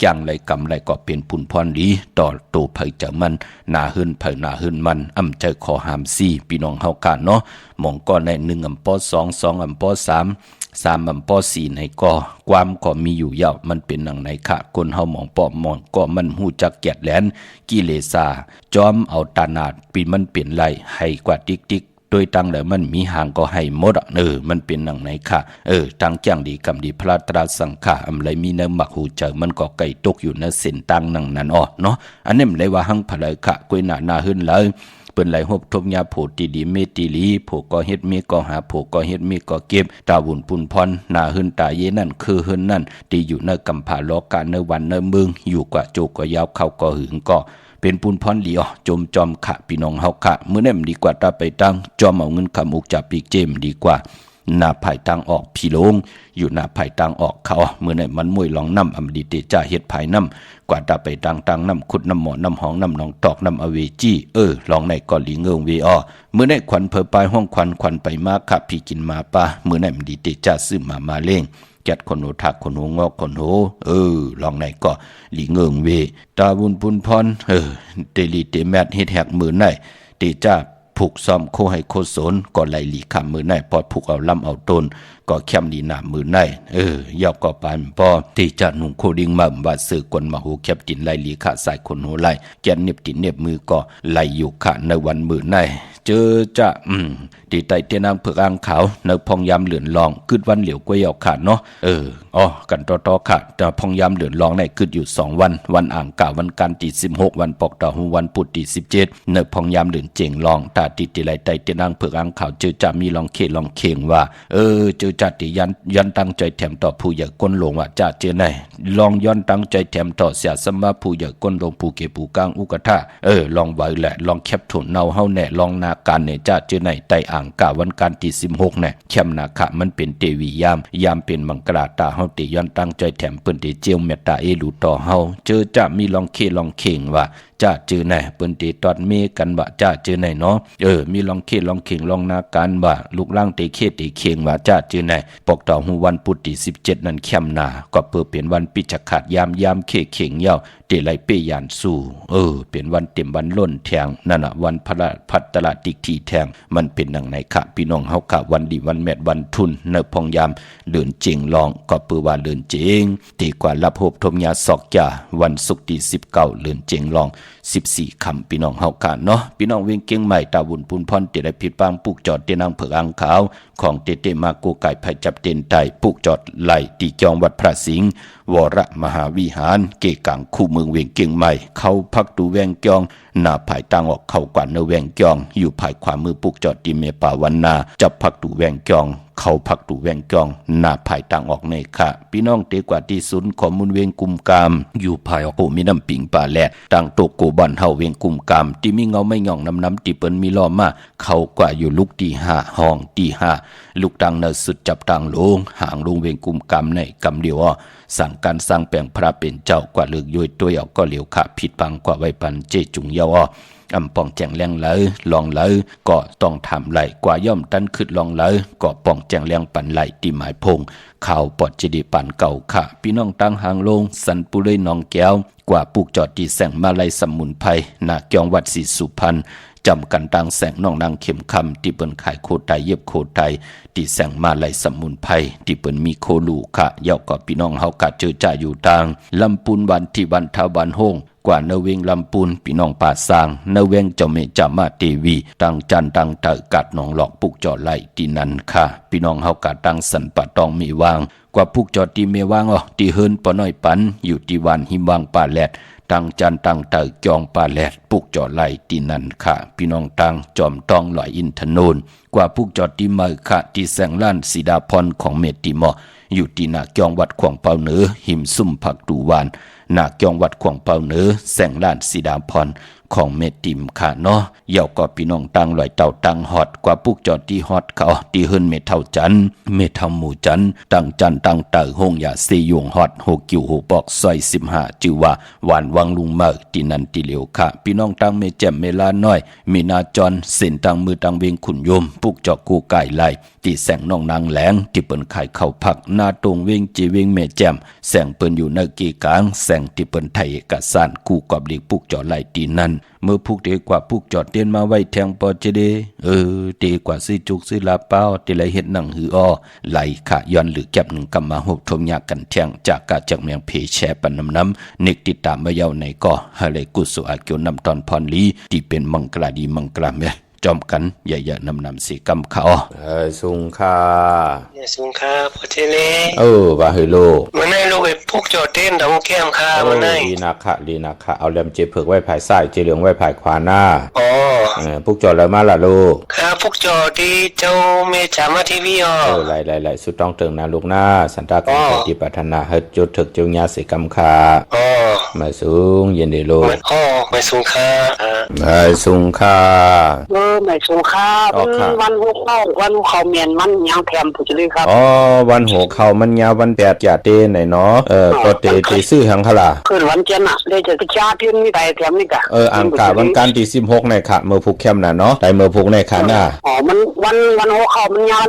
Speaker 2: จังไรกำไรก็เป็นปุ่นพรหลีต่อโตเผยจะมันหน้าหึนเผยหน้าหึนมันใจขอหาม4พี่น้องเฮากันเนาะมองก็ใน1ปอ2 2ปอ3ปอ4ในก็ความก็มีอยู่ยาวมันเป็นหนังไหนค่ะคนเฮามองปอบมองก็มันหู้จักแกดแหลนกิเลสจอมเอาตานาดปีมันเปลี่ยนไรให้กว่าติ๊กโดยตั้งแล้วมันมีหางก็ให้หมดมันเป็นหนังไหนค่ะตั้งจ้างดีกำดีพระตราสังฆาไรมีเนื้อหมักหูเจอมันก็ไก่ตกอยู่ในเส้นตั้งหนังนั้นเนาะอันนี้มันเลยว่าหังพลายค่ะกวยหน้าหึนเลยเปิ้นไหลหบทบยาโผติดีเมติลีโผก็เฮ็ดเมก็หาโผก็เฮ็ดเมก็เก็บตาบุญปุ่นพรหน้าหึนตาเยนั่นคือหึนนั่นที่อยู่ในกำผาโลกาในวันในเมืองอยู่กว่าโจก็ยาวเข้าก็หึงก็เป็นปุ่นพรหลีจมจอมขะพี่น้องเฮาขะมื้อนั้นดีกว่าตาไปตั้งจอมเอาเงินคำอุกจับปีกเจมดีกว่าหน้าภายทางออกพี่ลงอยู่หน้าภายทางออกเขาเมื่อไหร่มันมวยลองน้ำอำดีเตจ่าเฮ็ดภายน้ำกว่าตาไปตังน้ำขุดน้ำหมอน้ำหองน้ำหนองตอกน้ำอเวจี้ลองในก่อนหลีเงิงเวเมื่อไหร่ควันเพอปลายห้องควันไปมาขับพี่กินมาป่าเมื่อไหร่มันดีเตจ่าซื้อมาเล่งแกดคนโหทักคนโหงอกคนโหลองในก็หลีเงิงเวตาบุญปุนพรเตลีเตแมดเฮ็ดแหกมือในเตจ่าผูกซ้อมโคให้โคสนก่อนไหลหลีคำมือในปอดผูกเอาลำเอาตน ก็เข้มดีหน้ามือในยอกก็ปานพอที่จะหนุ่งโคดิงมาว่าสื่อกวนมาหูแคบตินไล่ลีขาสายคนหูไล่แกนเน็บตินเน็บมือก็ไล่อยู่ขาในวันมือในเจอจะตีไตเตียนางเผือกอ่างขาวในพองยามเหลือนลองกึดวันเหลียวกวยเอาขาดเนาะกันต่อขาดแต่พองยามเหลือนลองในกึดอยู่2วันอ่างกาวันกันที่16วันปอกต่อหูวันพุธที่17ในพองยามเหลือนเจงลองตาติติไลไตเตียนางเผือกอ่างขาวเจอจะมีลองเคงว่าเจอจะติยันตั้งใจแถมต่อผู้ใหญ่ก้นลงว่าจะเจอไหนลองย้อนตั้งใจแถมต่อเสียสมมาผู้ใหญ่ก้นลงผู้เก็บผู้กลางอุกทะลองไว้แหละลองแคบถุนเนาเฮาแน่ลองนาการเนี่ยจะเจอไหนไตอ่างกาวันการที่16เนี่ยแคมนาคะมันเป็นเตวียามเป็นมังกราตาเฮาติย้อนตั้งใจแถมเปิ้นติเจียวเมตตาลูต่อเฮาเจอจะมีลองเคงว่าจะเจอไหนเปิ้นติตอดเมกันว่าจะเจอไหนเนาะมีลองเคงลองนาการว่าลูกล่างติเคงว่าจะเจอไหนปอกต่อหูวันพุธที่17นั้นแคมนาก็เพื่อเป็นวันปิจขาดยามเคงยาวเตไลเปยานสู่เป็นวันเต็มวันล้นแทงนั่นน่ะวันพระพัตตละติกทีแทงมันเป็นดังไหนค่ะพี่น้องเฮาค่ะวันดีวันแม่วันทุนในพองยามเดินเจงลองก็เปือว่าเดินเจงตีกว่ารับโหบทมยาศอกจ่าวันศุกร์ที่19เดินเจงลอง14คำพี่น้องเฮาค่ะเนาะพี่น้องเวียงเกียงใหม่ตาบุญปุนพรติได้ผิดปางปุกจอดเตนางเผือกอ่างขาวของเตมาโกไก่ไผจับเต็นไตปุกจอดไหลตีจองวัดพระสิงห์วรมหาวิหารเกกังคู่เมืองเวียงเกียงใหม่เข้าพักดูแวงเกียงหน้าภายต่างออกเข้ากว่าเนแวงเกียงอยู่ภายขวามือปุกจอดที่เมป่าวันนาจับพักดูแวงเกียงเขาพักดูแวงเกียงหน้าภายต่างออกในค่ะพี่น้องเตกว่าที่ศูนย์ข้อมูลเวียงกุมกามอยู่ภายออกโหมีน้ำปิงป่าแหลต่างโตโกบ้านเฮาเวียงกุมกามที่มีเงาไม่หย่องน้ำที่เปิ้นมีล้อมาเขากว่าอยู่ลูกที่5ห้องที่5ลูกตังเนสุดจับตังลงห่างลงเวียงกุมกามในกำเดียวสั่งการสร้างแปลงพระเป็นเจ้ากว่าเลือกย่อยตัวเอาก็เหลียวขาผิดบังกว่าไว้ปันเจจุงเยาอำปองแจงแรงเลยลองเลยก็ต้องทำไหลกว่าย่อมตันขึ้นลองเลยก็ปองแจงแรงปันไหลตีหมายพงข่าวปอดจีดีปันเก่าค่ะพี่น้องตั้งหางลงสันปุเลยน้องแก้วกว่าปุกจอดที่แสงมาลัยสมุนไพรนาเกียงวัดศรีสุพรรณจำกันตังแสงน้องนางเข็มคำที่เปิ้นขายโคไตเย็บโคไตที่แสงมาลัยสมุนไพรที่เปิ้นมีโคลูค่ะเยาก็พี่น้องเฮากะเจอจ่าอยู่ต่างลำปูนวันที่วันทาวันโฮงกว่าเนเวงลำปูนพี่น้องป่าสร้างเนเวงเจ้าเมจามาเทวีตั้งจันตั้งเตอกัดหนองหลอกปุกจอดไหลที่นั่นค่ะพี่น้องเฮากะตั้งสันปะตองมีวางกว่าปุกจอดที่เมวางที่เฮิรนปอน้อยปันอยู่ที่วันหิมวางป่าแลดตั้งจันตั้งเตอจองป่าแลดปุกจอดไหลที่นั่นค่ะพี่น้องตั้งจอมตองลอยอินทนนกว่าปุกจอดที่มือค่ะที่แสงล้านสีดาพรของเมติมออยู่ที่นาเกียงวัดขวางเปาเหนือหิมซุ่มผักดูวานนาเกียงวัดขวางเปาเหนือแสงล้านสีดาพรของเมติมค่ะเนาะเยาก็พี่น้องตั้งลอยเต่าตั้งฮอดกว่าปุกจอดที่ฮอดเขาที่เฮิรนเมเท่าจันเมเท่าหมู่จันตั้งจันตั้งเตอหงยาซียงฮอด6กิ้ว6ปอกซอย15จือว่าหวานวังลุงเมอที่นั่นที่เหลียวค่ะพี่น้องตั้งเมแจ่มเมลาน้อยมีนาจรเส้นตั้งมือตั้งเวงขุนยมปุกจอกูไก่ไหลที่แสงน้องนางแหลงที่เปิ้นขายข้าวผักนาตรงเวงจีเวงเมแจ่มแสงเปิ้นอยู่ในกีกลางแสงที่เปิ้นไทยเอกสารกู้กับเด็กปุกจอไหลที่นั่นเมื่อพุกเด็กกว่าพุกจอดเตียนมาไว้แทงปอเจเดเด็กกว่าซื้อจุกซื้อลาเป้าที่ไรเห็ดหนังหืออ้อไหลขะย้อนหรือแก็บหนึ่งกำมาหบทมยากันแทงจากกาจากเมียงเพแชปันน้ำเนกติดตามมาเยาในก็ฮาเลกุสุอาเกียวนำตอนพรลีที่เป็นมังกราดีมังกราเมจอมกันใหญ่ๆนำสีกำเขาสุงคา
Speaker 4: สุงคาพอเจเล
Speaker 2: ว่าเฮโล
Speaker 4: มันได้ลูกไอ้พวกจอดเต้นดำแก้มคามันได้
Speaker 2: ลีนาคะเอาแลมเจเผือกไว้ภายซ้ายเจเหลืองไว้ภายขวาหน้าพวกจอดแล้วมาละลูก
Speaker 4: ครับพวกจอดที่เจ้าเมจามาทีวี
Speaker 2: ไล่สุดต้องเติงนะลูกหน้าสันตาเป็นปฏิปทานาเฮ็ดจุดถึกเจ้าญาสิกำคามาสูงเย็นเดโล
Speaker 4: มาสูงคา
Speaker 2: สุงคา
Speaker 5: ไม่สูงค่าวันหัวเขาเมียนมันยาวแถมผู้จะเลยครับ
Speaker 2: วันหัวเขามันยาววัน8จ่าเตไหนเนาะก็เตซื้อหังคล่ะ
Speaker 5: คืนวันจันทร์น่ะได้จะจ้าเพิ่นมีไดแถมนี่กะ
Speaker 2: อังกาวันการที่16ในค่ะเมื่อผูกเข้มน่ะเนาะได้เมื่อผูกในค่ะน่ะ
Speaker 5: มันวันหัวเขามันยาว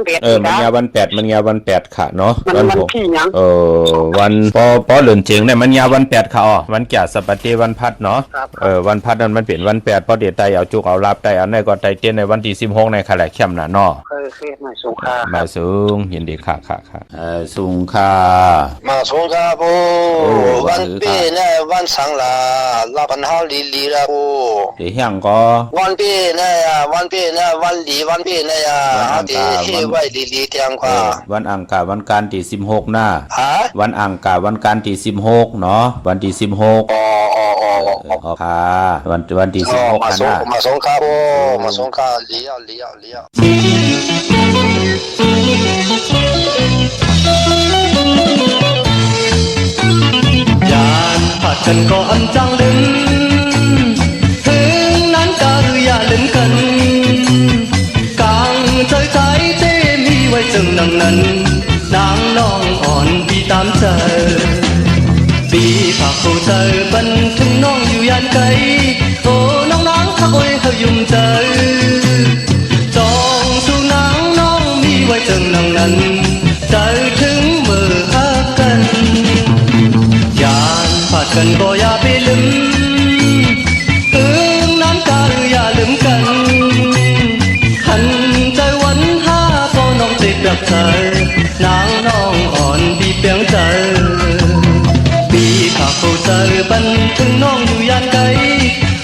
Speaker 5: วัน8
Speaker 2: มันยาววัน8ค่ะเนาะ
Speaker 5: วันที่หยัง
Speaker 2: วันปอเหลือนเจงได้มันยาววัน8ค่ะ วันแก่สัปปะเตวันพัดเนาะวันพัดนั้นมันเป็นวัน8พอเดี๋ยวไตเอาจุกเอารับไตเอาในก็ไตเต้นในวันที่16ในขลายเข้มน่ะเนาะ
Speaker 5: มาสงค่า
Speaker 2: มาสูงยินดีค่ะสูงค่ะ
Speaker 4: มาสงค่าปูวันเป้เนี่ยวันสังลาลาปันเฮาลีละปู
Speaker 2: เดี๋ยวก็
Speaker 4: วันเป้เนี่ยวันเป้เนี่ยวันลีวันเป้เนี่ยเอาที่ไว้ลีเตียงกว่า
Speaker 2: วันอังคารวันการที่16น่ะวันอังคารวันการที่16เนาะวันที่16ค่ะวันที่16ค่ะ
Speaker 4: มาสงค่าปูมาสงค่าเลี้ย
Speaker 3: วยานผัดกันก็อันจังลืมถึงนั้นก็อย่าลืมกันกลางใจเต้มีไว้จึงดังนั้นนางน้องอ่อนพี่ตามใจปีผักผู้ใจบันถึงน้องอยู่ยานไกลโอ้น้องทักไว้เขายุ่มใจจองสู่นางน้องมีไว้จึงดังนั้นใจถึงมือหักกันยานผัดกันก็อย่าไปลืมถึงนั้นก็อย่าลืมกันหันใจวันห้าพอน้องติดดับใจนางน้องอ่อนพี่เปียงใจปีผักผู้ใจบันถึงน้องอยู่ยานไกล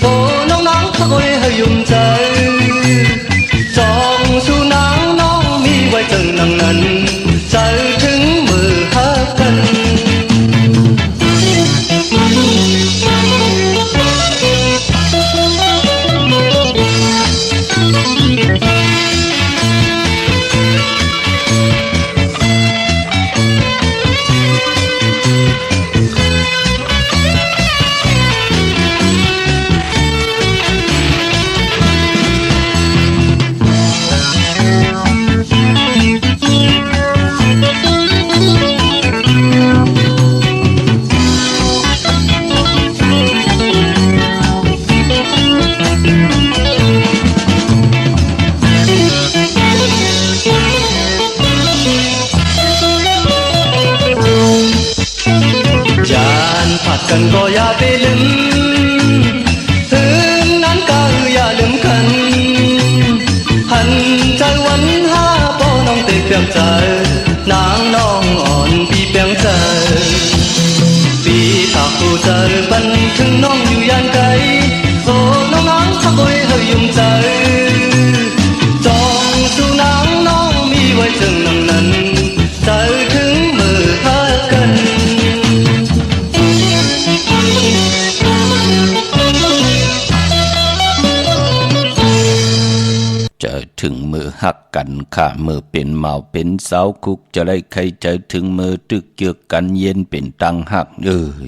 Speaker 3: โอ้น้องทักไว้ให้ยุ่มใจจองสู่นางน้องมีไว้จึงดังนั้นใจถึงมือหักกันผัดกันก็อย่าไปลืมถึงนั้นก็อย่าลืมกันหันใจวันห้าปอน้องติดเปียงใจนางน้องอ่อนพี่เปียงใจปีผักผู้ใจบันถึงน้องอยู่ยานไกลโอ้น้องทักไว้ให้ยุ่มใจจองสู่นางน้องมีไว้จึงดังนั้นใจถึงมือหักกัน
Speaker 2: จะถึงมือหักกันค่ะมือเป็นเมาเป็นสาวคุกจะได้ใครจะถึงมือตึกเกี่ยวกันเย็นเป็นตังหัก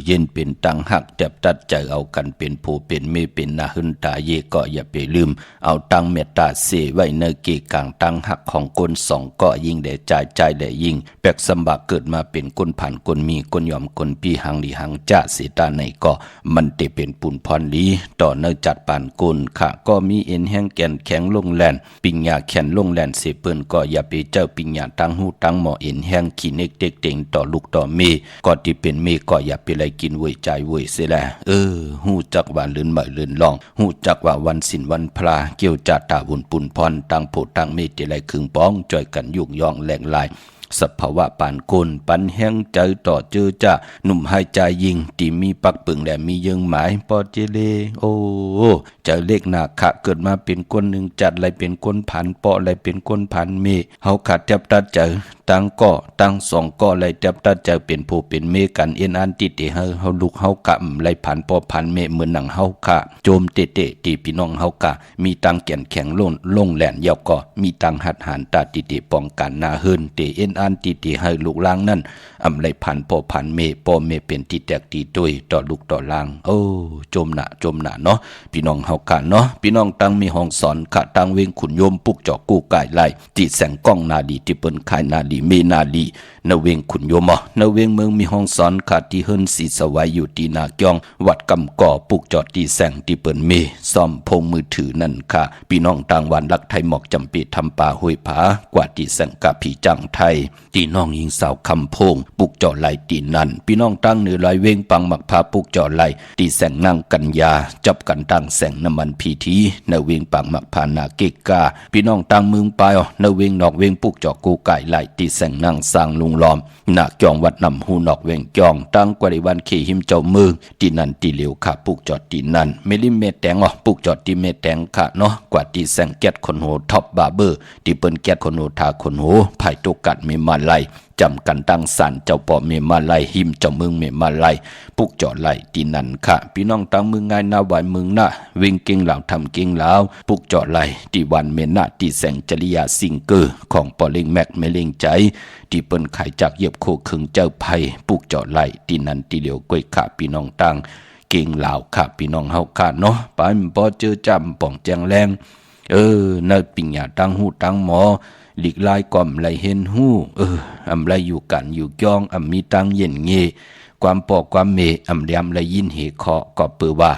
Speaker 2: เย็นเป็นตังหักจับตัดใจเอากันเป็นผู้เป็นเมเป็นนาหึนตาเยก็อย่าไปลืมเอาตังเมตตาเสไว้ในเกกลางตังหักของคนสองก็ยิ่งได้ใจได้ยิ่งแปลกสมบัติเกิดมาเป็นคนผ่านคนมีคนยอมคนพี่หังดีหังจ้าเสตาในก็มันได้เป็นปุ่นพรลีต่อเนื้อจัดปานกุลค่ะก็มีเอ็นแห้งแกนแข็งลงแลนปิญญาแขนลงแลนเสเปิ้นก็อย่าไปเจ้าปิญญาตั้งหูตั้งหมอเอ็นแห้งขี้เน็กเด็กเต็งต่อลูกต่อเมก็ที่เป็นเมก็อย่าไปไล่กินเวยใจเวยเสียแลหูจักว่าลื่นเหมยลื่นลองหูจักว่าวันศีลวันพระเกี่ยวจาตาบุญปุ่นพรตั้งโพตั้งเมติไลครึ่งป้องจ่อยกันยุกย่องแหลงลายสภาวะปานกลปันแห้งใจต่อเจอจ้าหนุ่มให้ใจยิงที่มีปักปึงและมียิงหมายปอเจเลโอ้จะเล็กหนาขะเกิดมาเป็นคนหนึ่งจัดอะไรเป็นคนผันปออะไรเป็นคนผันเมเฮาขาดแทบตัดใจตั้งก่อตั้งสองก่ออะไรแทบตัดใจเป็นผู้เป็นเมกันเอ็นอันติเตเฮาลุกเฮากะไรผันปอผันเมเหมือนหนังเฮาขะโจมเตตีพี่น้องเฮากะมีตังแก่นแข็งลงแหลนยาวก่อมีตังหัดหานตาติเตป้องกันนาเฮินเตเอ็นอันติให้ลูกล่างนั่นไรผันปอผันเมปอเมเป็นที่แตกตีตุยต่อลูกต่อล่างโอ้จมหนาเนาะพี่น้องเฮากะเนาะพี่น้องตั้งมีห้องสอนขะตั้งเวงขุนโยมปุกจอกกู้กายไล่ติแสงกล้องนาดีที่เปิ้นขายนาดีเมนาดีนเวงขุนโยมนเวงเมืองมีห้องสอนขะที่เฮิรนสีสวัยอยู่ที่นาเกียงวัดกำก่อปุกจอดที่แสงที่เปิ้นเมซ่อมพงมือถือนั่นค่ะพี่น้องต่างวันรักไทยหมอกจำปีทำป่าห้วยผากว่าที่แสงกะผีจังไทย ตีน้องยิงสาวคำโพงปุกเจาะไหลตีนั่นพี่น้องตั้งเหนือลอยเวงปังมักพาปุกเจาะไหลตีแสงนางกัญญาจับกันตั้งแสงน้ำมันพีทีในเวงปังมักพานาเกกาพี่น้องตั้งเมืองปายในเวงนอกเวงปุกเจาะกูไก่ไหลตีแสงนางสร้างลุงล้อมหนักจองวัดนำหูนอกเวงจองตั้งกว่าในวันขี่หิมเจ้าเมืองตีนันตีเหลียวขาปุกเจาะตีนันเมลิเมแตงปุกเจาะตีเมแตงขาเนาะกว่าตีแสงแก๊สคนโหท็อปบาร์เบอร์ตีเปิ้นแก๊สคนโหทาคนโหภายตุกัดเมมาไลจำกันตั้งสันเจ้าปอเมมาไลหิมเจ้าเมืองเมมาไลปุกเจาะไหลตีนันค่ะพี่น้องตั้งเมืองง่ายนาไหวเมืองน่ะวิ่งเก่งเหล่าทำเก่งแล้วปุกเจาะไหลตีวันเมน่ะตีแสงจริยาซิงเกอร์ของปอเล็งแม็กเมเล็งใจตีเปิ้นขายจากเย็บโคคึงเจ้าไผ่ปุกเจาะไหลตีนันตีเหลียวกวยค่ะพี่น้องตั้งเก่งเหล่าค่ะพี่น้องเฮาค่ะเนาะไปมันบ่เจอจำป่องแจงแรงเนิดปิญญาตั้งหูตั้งหมอหลีกลายก่อมไหลเห็นหูอำไรอยู่กันอยู่ย่องมีตังเย็นเงความปอกความเมเลียมไหลยินเหเคาะก็เปือว่า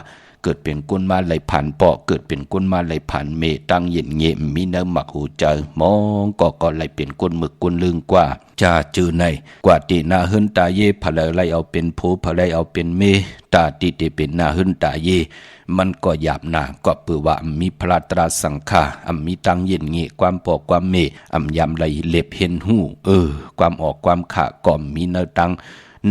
Speaker 2: เกิดเป็นก้นมาไหลผ่านปอกเกิดเป็นก้นมาไหลผ่านเมตังเย็นเงมีเนื้อหมักหูเจอมองก็ไหลเป็นก้นหมึกก้นลึงกว่าจะจือในกว่าตีนาหึนตาเยผะไหลเอาเป็นโผผะไหลเอาเป็นเมตาตีเตเป็นนาหึนตาเยมันก็หยาบหนาก็เปือว่ามีพระตราสังฆามีตังเย็นเงความปอกความเมยำไหลเล็บเห็นหูความออกความขะก็มีเนื้อตัง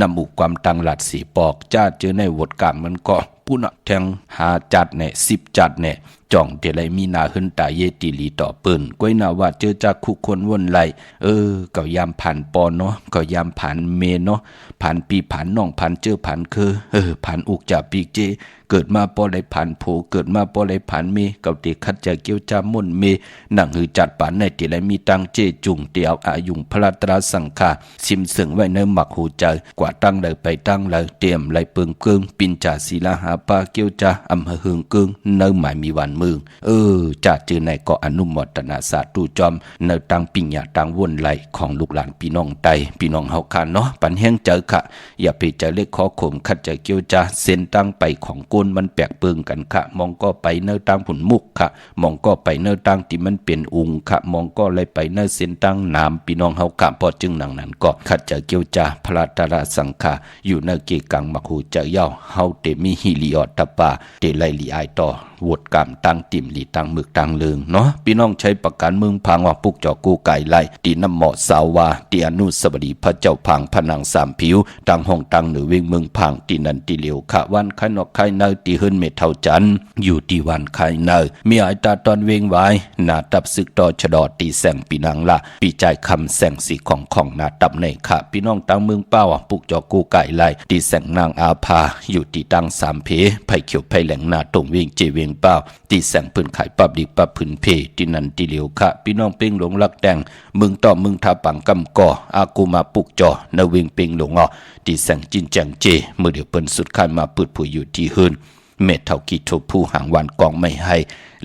Speaker 2: นำอุกความตังหลัดสีปอกจ้าเจอในวดกามมันก็ปุณะแทงหาจัดแน่10จัดแน่จ่องเดลัยมีนาหึนตาเยติลีต่อเปิ้นก้อยนาว่าเจอจากคุคนวนไหลก็ยามผ่านปอนเนาะก็ยามผ่านเมเนาะผ่านปีผ่านน้องผ่านเจอผ่านผ่านอุกจ่าปีกเจเกิดมาปอไหลผ่านโผเกิดมาปอไหลผ่านเมเกาเตคัดจะเกี่ยวจามม่นเมนั่งหือจัดป่านในเดลัยมีตังเจจุงเตียวอายุงพระตราสังฆาซิมสึงไว้เนื้อหมักหูใจกว่าตั้งเลยไปตั้งเลยเตรียมไหลเปิงเกิงปินจ่าศิลาหาปาเกี่ยวจ่าอำเภอเฮืองเกิงเนื้อหมายมีวันมึงจ่าเจอในเกาะอนุโมทนาสาธุจอมเนื้อตังปิญญาตังวนไหลของลูกหลานพี่น้องไตพี่น้องเฮาคานเนาะปันแห้งเจอค่ะอย่าไปเจอเล็กขอข่มคัดใจเกี่ยวจ่าเส้นตั้งไปของก้นมันแปลกเปิงกันค่ะมองก็ไปเนื้อตังผุนมุกค่ะมองก็ไปเนื้อตังที่มันเป็นอุงค่ะมองก็เลยไปเนื้อเส้นตั้งน้ำพี่น้องเฮาคาพอจึงหนังนั้นก็คัดใจเกี่ยวจ่าพระตราสังฆาอยู่ในเกกังมักหูเจเย้าเฮาเตมีฮิลิออตปาเตไลลีไอต่อวดกามตั้งติ่มหลีตั้งมึกตั้งเลืองเนาะพี่น้องใช้ประกันเมืองพังว่าปุกจอกูไก่ไล่ตีน้ำเหมาะสาววาตีอนุสบดีพระเจ้าพังพนังสามผิวตั้งห้องตั้งหรือเวงเมืองพังตีนันตีเหลียวขะวันไข่นอกไข่เนยตีเฮิรนเมเท่าจันอยู่ตีวันไข่เนยมีไอตาตอนเวงไว้นาตับศึกต่อชะดอตีแสงปีนังละปีใจคำแสงสีของนาตับในขะพี่น้องตั้งเมืองเป้าปุกจอกูไก่ไล่ตีแสงนางอาภาอยู่ตีตั้งสามเพไผ่เขียวไผ่แหลงนาตรงเวงเจเวงเป้าตีแสงปืนขายปับดิปับผืนเพตีนันตีเหลียวค่ะพี่น้องเป้งหลงรักแดงมึงต่อมึงทาปังกำก่ออากูมาปุกจอนาเวงเป้งหลงตีแสงจินแจงเจเมื่อเดี๋ยวเปิ้นสุดค่ายมาปืดผุยอยู่ที่เฮิรนเม็ดเท่ากีโทผู้หางวันกองไม่ให้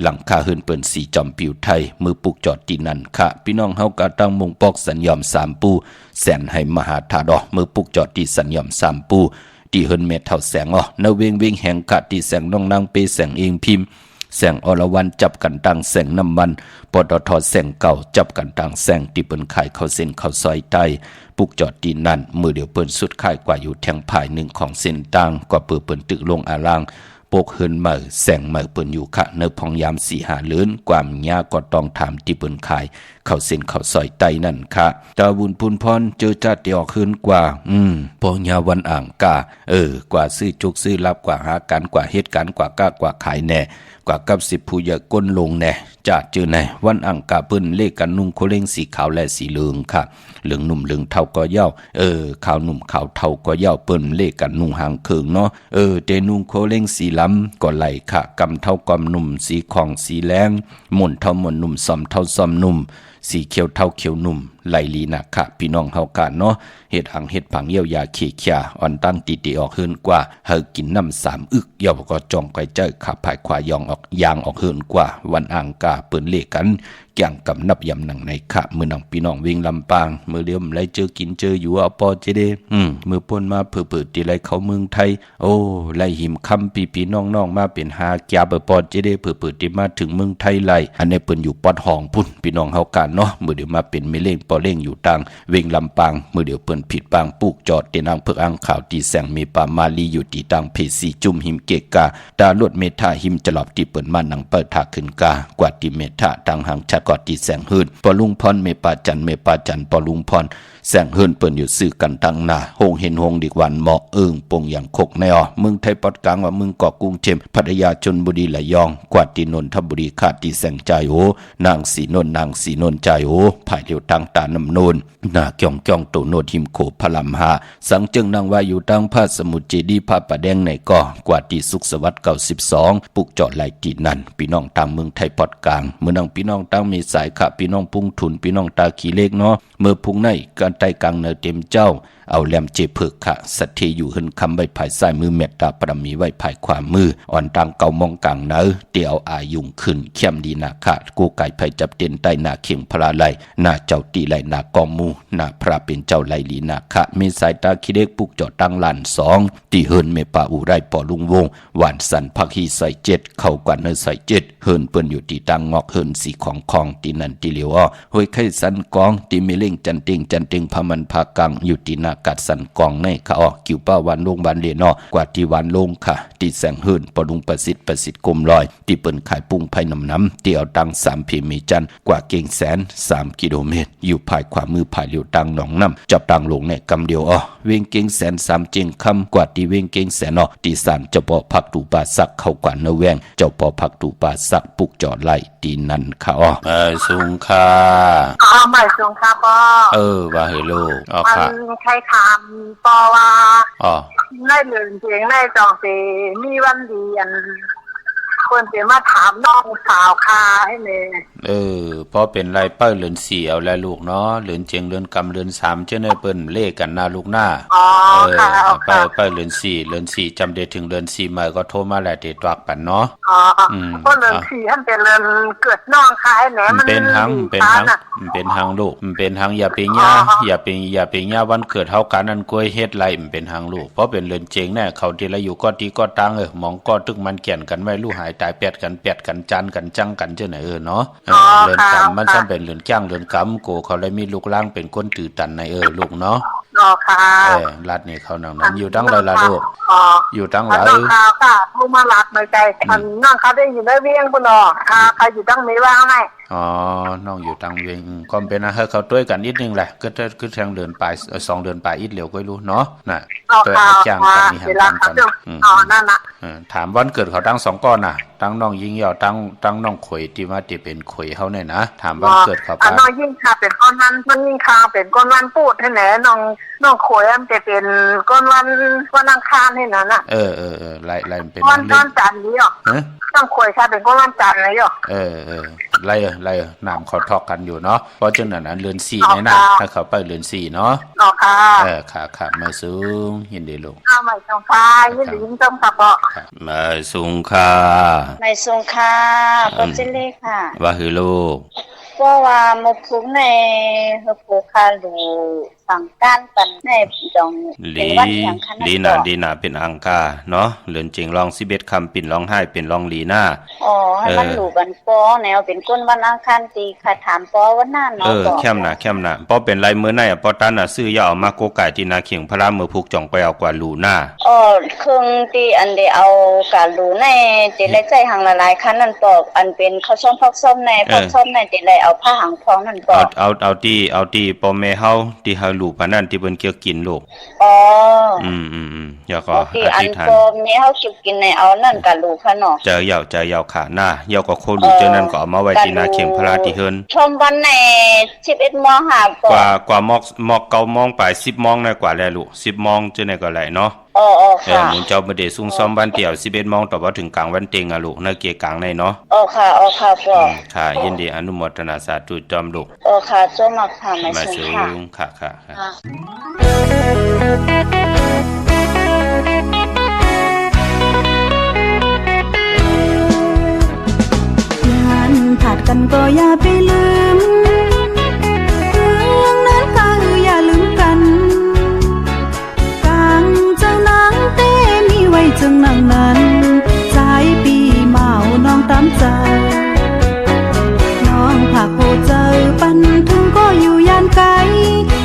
Speaker 2: หลังคาเฮิรนเปิ้นสีจอมปิวไทยมือปุกจอดตีนันค่ะพี่น้องเฮากะตั้งมงปอกสัญญอมสามปูแสนให้มหาธาดอมือปุกจอดตีสัญญอมสามปูตีเฮิรนเม็ดเท่าแสงนาเวงแห่งกะตีแสงน้องนางเปแสงเองพิมพ์แสงอรวันจับกันตั้งแสงน้ำมันปตทแสงเก่าจับกันตั้งแสงที่เปิ้นขายเข้าเส้นเข้าซอยใต้ปุกจอดตีนั่นมือเดียวเปิ้นสุดขายกว่าอยู่แทงภายหนึ่งของเส้นตั้งก็เปิ้นตึกลงอารางปกเฮินเหมอแสงเหมอเปิ้นอยู่ค่ะเนื้อพองยามสีหาเลื้นความยาก็ต้องถามที่เปิ้นขายเข้าเส้นเข้าซอยใต้นั่นค่ะตาบุญพุนพรเจอจัดเดียวขึ้นกว่าพองยาวันอ่างกากว่าซื้อจุกซื้อรับกว่าหากันกว่าเหตุการณ์กว่าก้ากว่าขายแน่กว่ากับ10ผู้ใหญ่ก้นลงแน่จะเจอในวันอังกาเปิ้นเลขกันนุ่งโคเล้งสีขาวและสีเหลืองค่ะเหลืองหนุ่มเหลืองเทาก็เย้าขาวหนุ่มขาวเทาก็เย้าเปิ้นเลขกันนุ่งหางเคิงเนาะเตนุ่งโคเล้งสีล้ำก็ไหลค่ะกำเท่ากำหนุ่มสีของสีแรงหม่นเท่าหม่นหนุ่มซอมเท่าซอมหนุ่มสีเขียวเท่าเขียวหนุ่มไหลลีนะค่ะพี่น้องเฮากันเนาะเฮ็ดหังเฮ็ดผังเยียวยาเขียข่าอ่อนตั้งติออกเฮินกว่าเฮากินน้ำ3อึกเยาก็จ้องไกเจ้ขับภายขวายองออกยางออกเฮินกว่าวันอ่างกาเปิ้นเลขกันแก่งกำนับยำหนังในค่ะมื้อนังพี่น้องวิ่งลำปางมื้อเดียวไหลเจอกินเจออยู่เอาปอเจเดมื้อป่นมาเผื่อๆติไหลเข้าเมืองไทยโอ้ไหลหิมค่ำพี่ๆน้องๆมาเป็นหาแก่ปอเจเดเผื่อๆติมาถึงเมืองไทยไหลอันนี้เปิ้นอยู่ปอดห้องพุ่นพี่น้องเฮากัน เนาะมือเดี๋ยวมาเป็นไม่เล่งปอเล่งอยู่ตังเวงลำปางมือเดี๋ยวเปิ้นผิดปางปลูกจอดเตนางเพิกอังข่าวตีแสงมีปามาลีอยู่ตีตังเพสีจุ่มหิมเกกาตาลวดเมธาหิมจลอบตีเปิ้นมานังเปิดทาขึ้นกากว่าตีเมธาตังหังชัดกอดตีแสงหืนปอลุงพรเมปาจันปอลุงพรแสงเฮินเปิ้นอยู่ซื้อกันตั้งหน้าโฮงเห็นโฮงดิกวันเหมาะปงอย่างคกในมึงไทยปอดกลางว่ามึงเกาะกรุงเทพพัทยาชลบุรีระยองกวาดตีนนทบุรีขาดตีแสงใจโอนางสีนนใจโอภายเดียวตังตาน้ำนนหน้าจ้องโตโนดหิมโขพลัมหาสังจึงนางว่าอยู่ตั้งพระสมุทรเจดีย์พระประแดงในก่อกว่าตีสุขสวัสดิ์92ปลุกเจาะไหลตีนั่นพี่น้องตามเมืองไทยปอดกลางเมื่อนางพี่น้องตั้งมีสายขะพี่น้องพุงทุนพี่น้องตาขี้เล็กเนาะเมื่อพุงในการไตกลางเนเต็มเจ้าเอาแหลมเจเพิกขะสัตเทอยู่หึนคำไว้ภายซ้ายมือเมตตาปรมีไว้ภายขวามืออ่อนตังเก่ามองกลางเนอเตียวอายุงขึ้นเข้มดีนาคากูไก่ไผจับเตียนใต้นาเขียงพระไหลนาเจ้าตีไหลนากอมูนาพระเป็นเจ้าไหลลีนาคะมีสายตาคิเล็กปุกจอดตั้งลาน2ตีเฮินเมปาอุไรปอลุงวงหวานสันพักฮีใส่7เข้ากว่าเนใส่7เฮินเปิ้นอยู่ตีตังงอกเฮินสีของตีนันตีเหลียวห้วยไข่สันกองตีเมเล่งจันติงพมันพากังอยู่ตีนากัดสันกองในค่ะกิวป้าวันลงบานเลนกว่าที่วันลงค่ะตีแสงเฮินปอลุงประสิทธิ์กลมลอยตีเปิ้นขายปุ้งไผ่น้ำเตียวตัง3พีมีจันกว่าเก่งแสน3กิโลเมตรอยู่ภายขวามือภายเลียวตังหนองน้ำจับตังลงในกำเดียวเวงเก่งแสน3เจงคำกว่าตีเวงเก่งแสนตีสานเจ้าปอผักตูปาสักเข้ากว่าเนแวงเจ้าปอผักตูปาสักปุกจอดไล่ตีนันค่ะสุงค่ะ
Speaker 5: ไม่สุงค่ะพ่อ
Speaker 2: ว่าเฮโล
Speaker 5: ค่ะมันใครถามปอว่าได้เรื่องเสียงได้จองเสมีวันดีอันคนเสียมาถามน้องสาวค่ะให้เน
Speaker 2: พอเป็นไรเปิ้ลเรือน4เอาแล้วลูกเนาะเรือนเจียงเรือนกำเรือน3เจ้าเนเปิ้นเลขกันหน้าลูกหน้า
Speaker 5: ค่ะ
Speaker 2: เปิ้ลเรือน4จำได้ถึงเรือน4มาก็โทรมาแหละติดตวักปันเนาะ
Speaker 5: เพราะเรือน4ท่านเป็นเรือนเกิดน้องค่ะให้แหนมัน
Speaker 2: เป็นหังลูกมันเป็นหังอย่าไปย่าวันเกิดเฮากันอันกล้วยเฮ็ดไรมันเป็นหังลูกเพราะเป็นเรือนเจียงแน่เขาทีละอยู่ก็ตีก็ตังมองก็ตึกมันแก่นกันไว้ลูกหายตายแปดกันจันกันจังกันเจ้าไหนเนาะเรือนกำมันซ้ำเป็นเรือนจ้างเรือนกำโกเขาเลยมีลูกล่างเป็นคนตื่นตันในลูกเนาะ
Speaker 5: ค่ะ
Speaker 2: รัดนี่เขานั่งนั้นอยู่ตั้งไรล่ะลูกอยู่ตั้งไร
Speaker 5: ค่ะผู้มารัดในใจน้องเขาได้อยู่ได้เวียงปุ่นค่ะใครอยู่ตั้งไม่ว่างไหม
Speaker 2: น้องอยู่ตั้งเวียงก็เป็นนะเขาด้วยกันนิดนึงแหละก็ทางเดินไป2 เดือนไปอีกเหลียวก็รู้เนาะน่ะตัวจ้างกันนี่ห่างกัน
Speaker 5: นั่นน่ะ
Speaker 2: ถามวันเกิดเขาตั้ง2ก้อนน่ะตั้งน้องยิงยาวตั้งน้องข่อยที่มาที่เป็นข่อยเฮาเนี่ยนะถามวันเกิดเขา
Speaker 5: ป้าน้องยิงค่ะเป็นก้อนนั้นมันยิงค่ะเป็นก้อนวันพูดให้แหนน้องข่อยมันจะเป็นก้อนวันอังคารให้นั่นน่ะ
Speaker 2: ไล่เป็น
Speaker 5: วันจันทร์นี่น้องข่อยค่ะเป็นก้อนวันจันทร์เลย
Speaker 2: ไล่น้ำเขาทอกกันอยู่เนาะเพราะฉะนั้นเรือน4เนี่ยนะถ้าเขาไปเรือน4เนาะค่ะมาสูงยินดีลูก
Speaker 5: ไม่สูงค่ะยินดีต้มค่ะ
Speaker 2: มาสูงค่ะ
Speaker 1: ไม่สูงค่ะปอจิลี่ค่ะ
Speaker 2: ว่าคือลูก
Speaker 1: ก็ว่ามุกคุ้มในเฮปูคาลูสั่งการปันในจอง
Speaker 2: เป็นวันอย่างขนาดลีนาเป็นอังกาเนาะเรือนจริงลอง11คำปิ่นร้องไห้เป็นร้องลีน่า
Speaker 1: ให้มันอยู่บันปอแนวเป็นก้นวันอังคารตีค่ะถามปอวันหน้าเนาะ
Speaker 2: แคมน่ะปอเป็นไรมื้อไหนปอตันน่ะซื้อยาเอามาโกไก่ที่นาเขียงพระมือผูกจ่องไปเอากว่าลูน่า
Speaker 1: เครื่องที่อันเดเอากาลูในติเลยใจหังละลายคันนั่นปอกอันเป็นข้าวส้มพักส้มในพักส้มในติเลยเอาผ้าหางพองนั่นปอก
Speaker 2: เอาที่ปอแม่เฮาที่เฮาลูกปานนั้นที่เพิ่นเกี่ยวกินลูกอย่าก็
Speaker 1: อธิษฐานนี่เฮาเก็บกินในเอานั่นกะลูกค่ะเนาะ
Speaker 2: เจอยาวขาหน้ายาวก็โคลูกเจ้านั้นก็เอามาไว้ที่นาเขียงพระที่เฮิน
Speaker 1: ชมวันใน 11 โมงหาป
Speaker 2: กว่ามอก9 โมงไป10 โมงน่ะกว่าแล้วลูก10 โมงจังได๋ก็ไหลเนาะ
Speaker 1: ค่ะ
Speaker 2: หมุนเจ้าบ่ได้ซุ่มซ้อมบ้านเตี่ยว11 โมงต่อบ่ถึงกลางวันเต็งลูกในเกียกลางในเนาะ
Speaker 1: ค่ะพ่อ
Speaker 2: ค่ะยินดีอนุโมทนาสาธุจอมลูก
Speaker 1: ค่ะจอมมักค่ะ
Speaker 2: มาสูงค่ะ
Speaker 6: ขาดกันก็อย่าไปลืมเรื่องนั้นก็อย่าลืมกันกลางเจ้านางเต้มีไว้จังนางนั้นสายปีเมาน้องตามใจน้องผักโหเจอปัน นถึงก็อยู่ยานไกล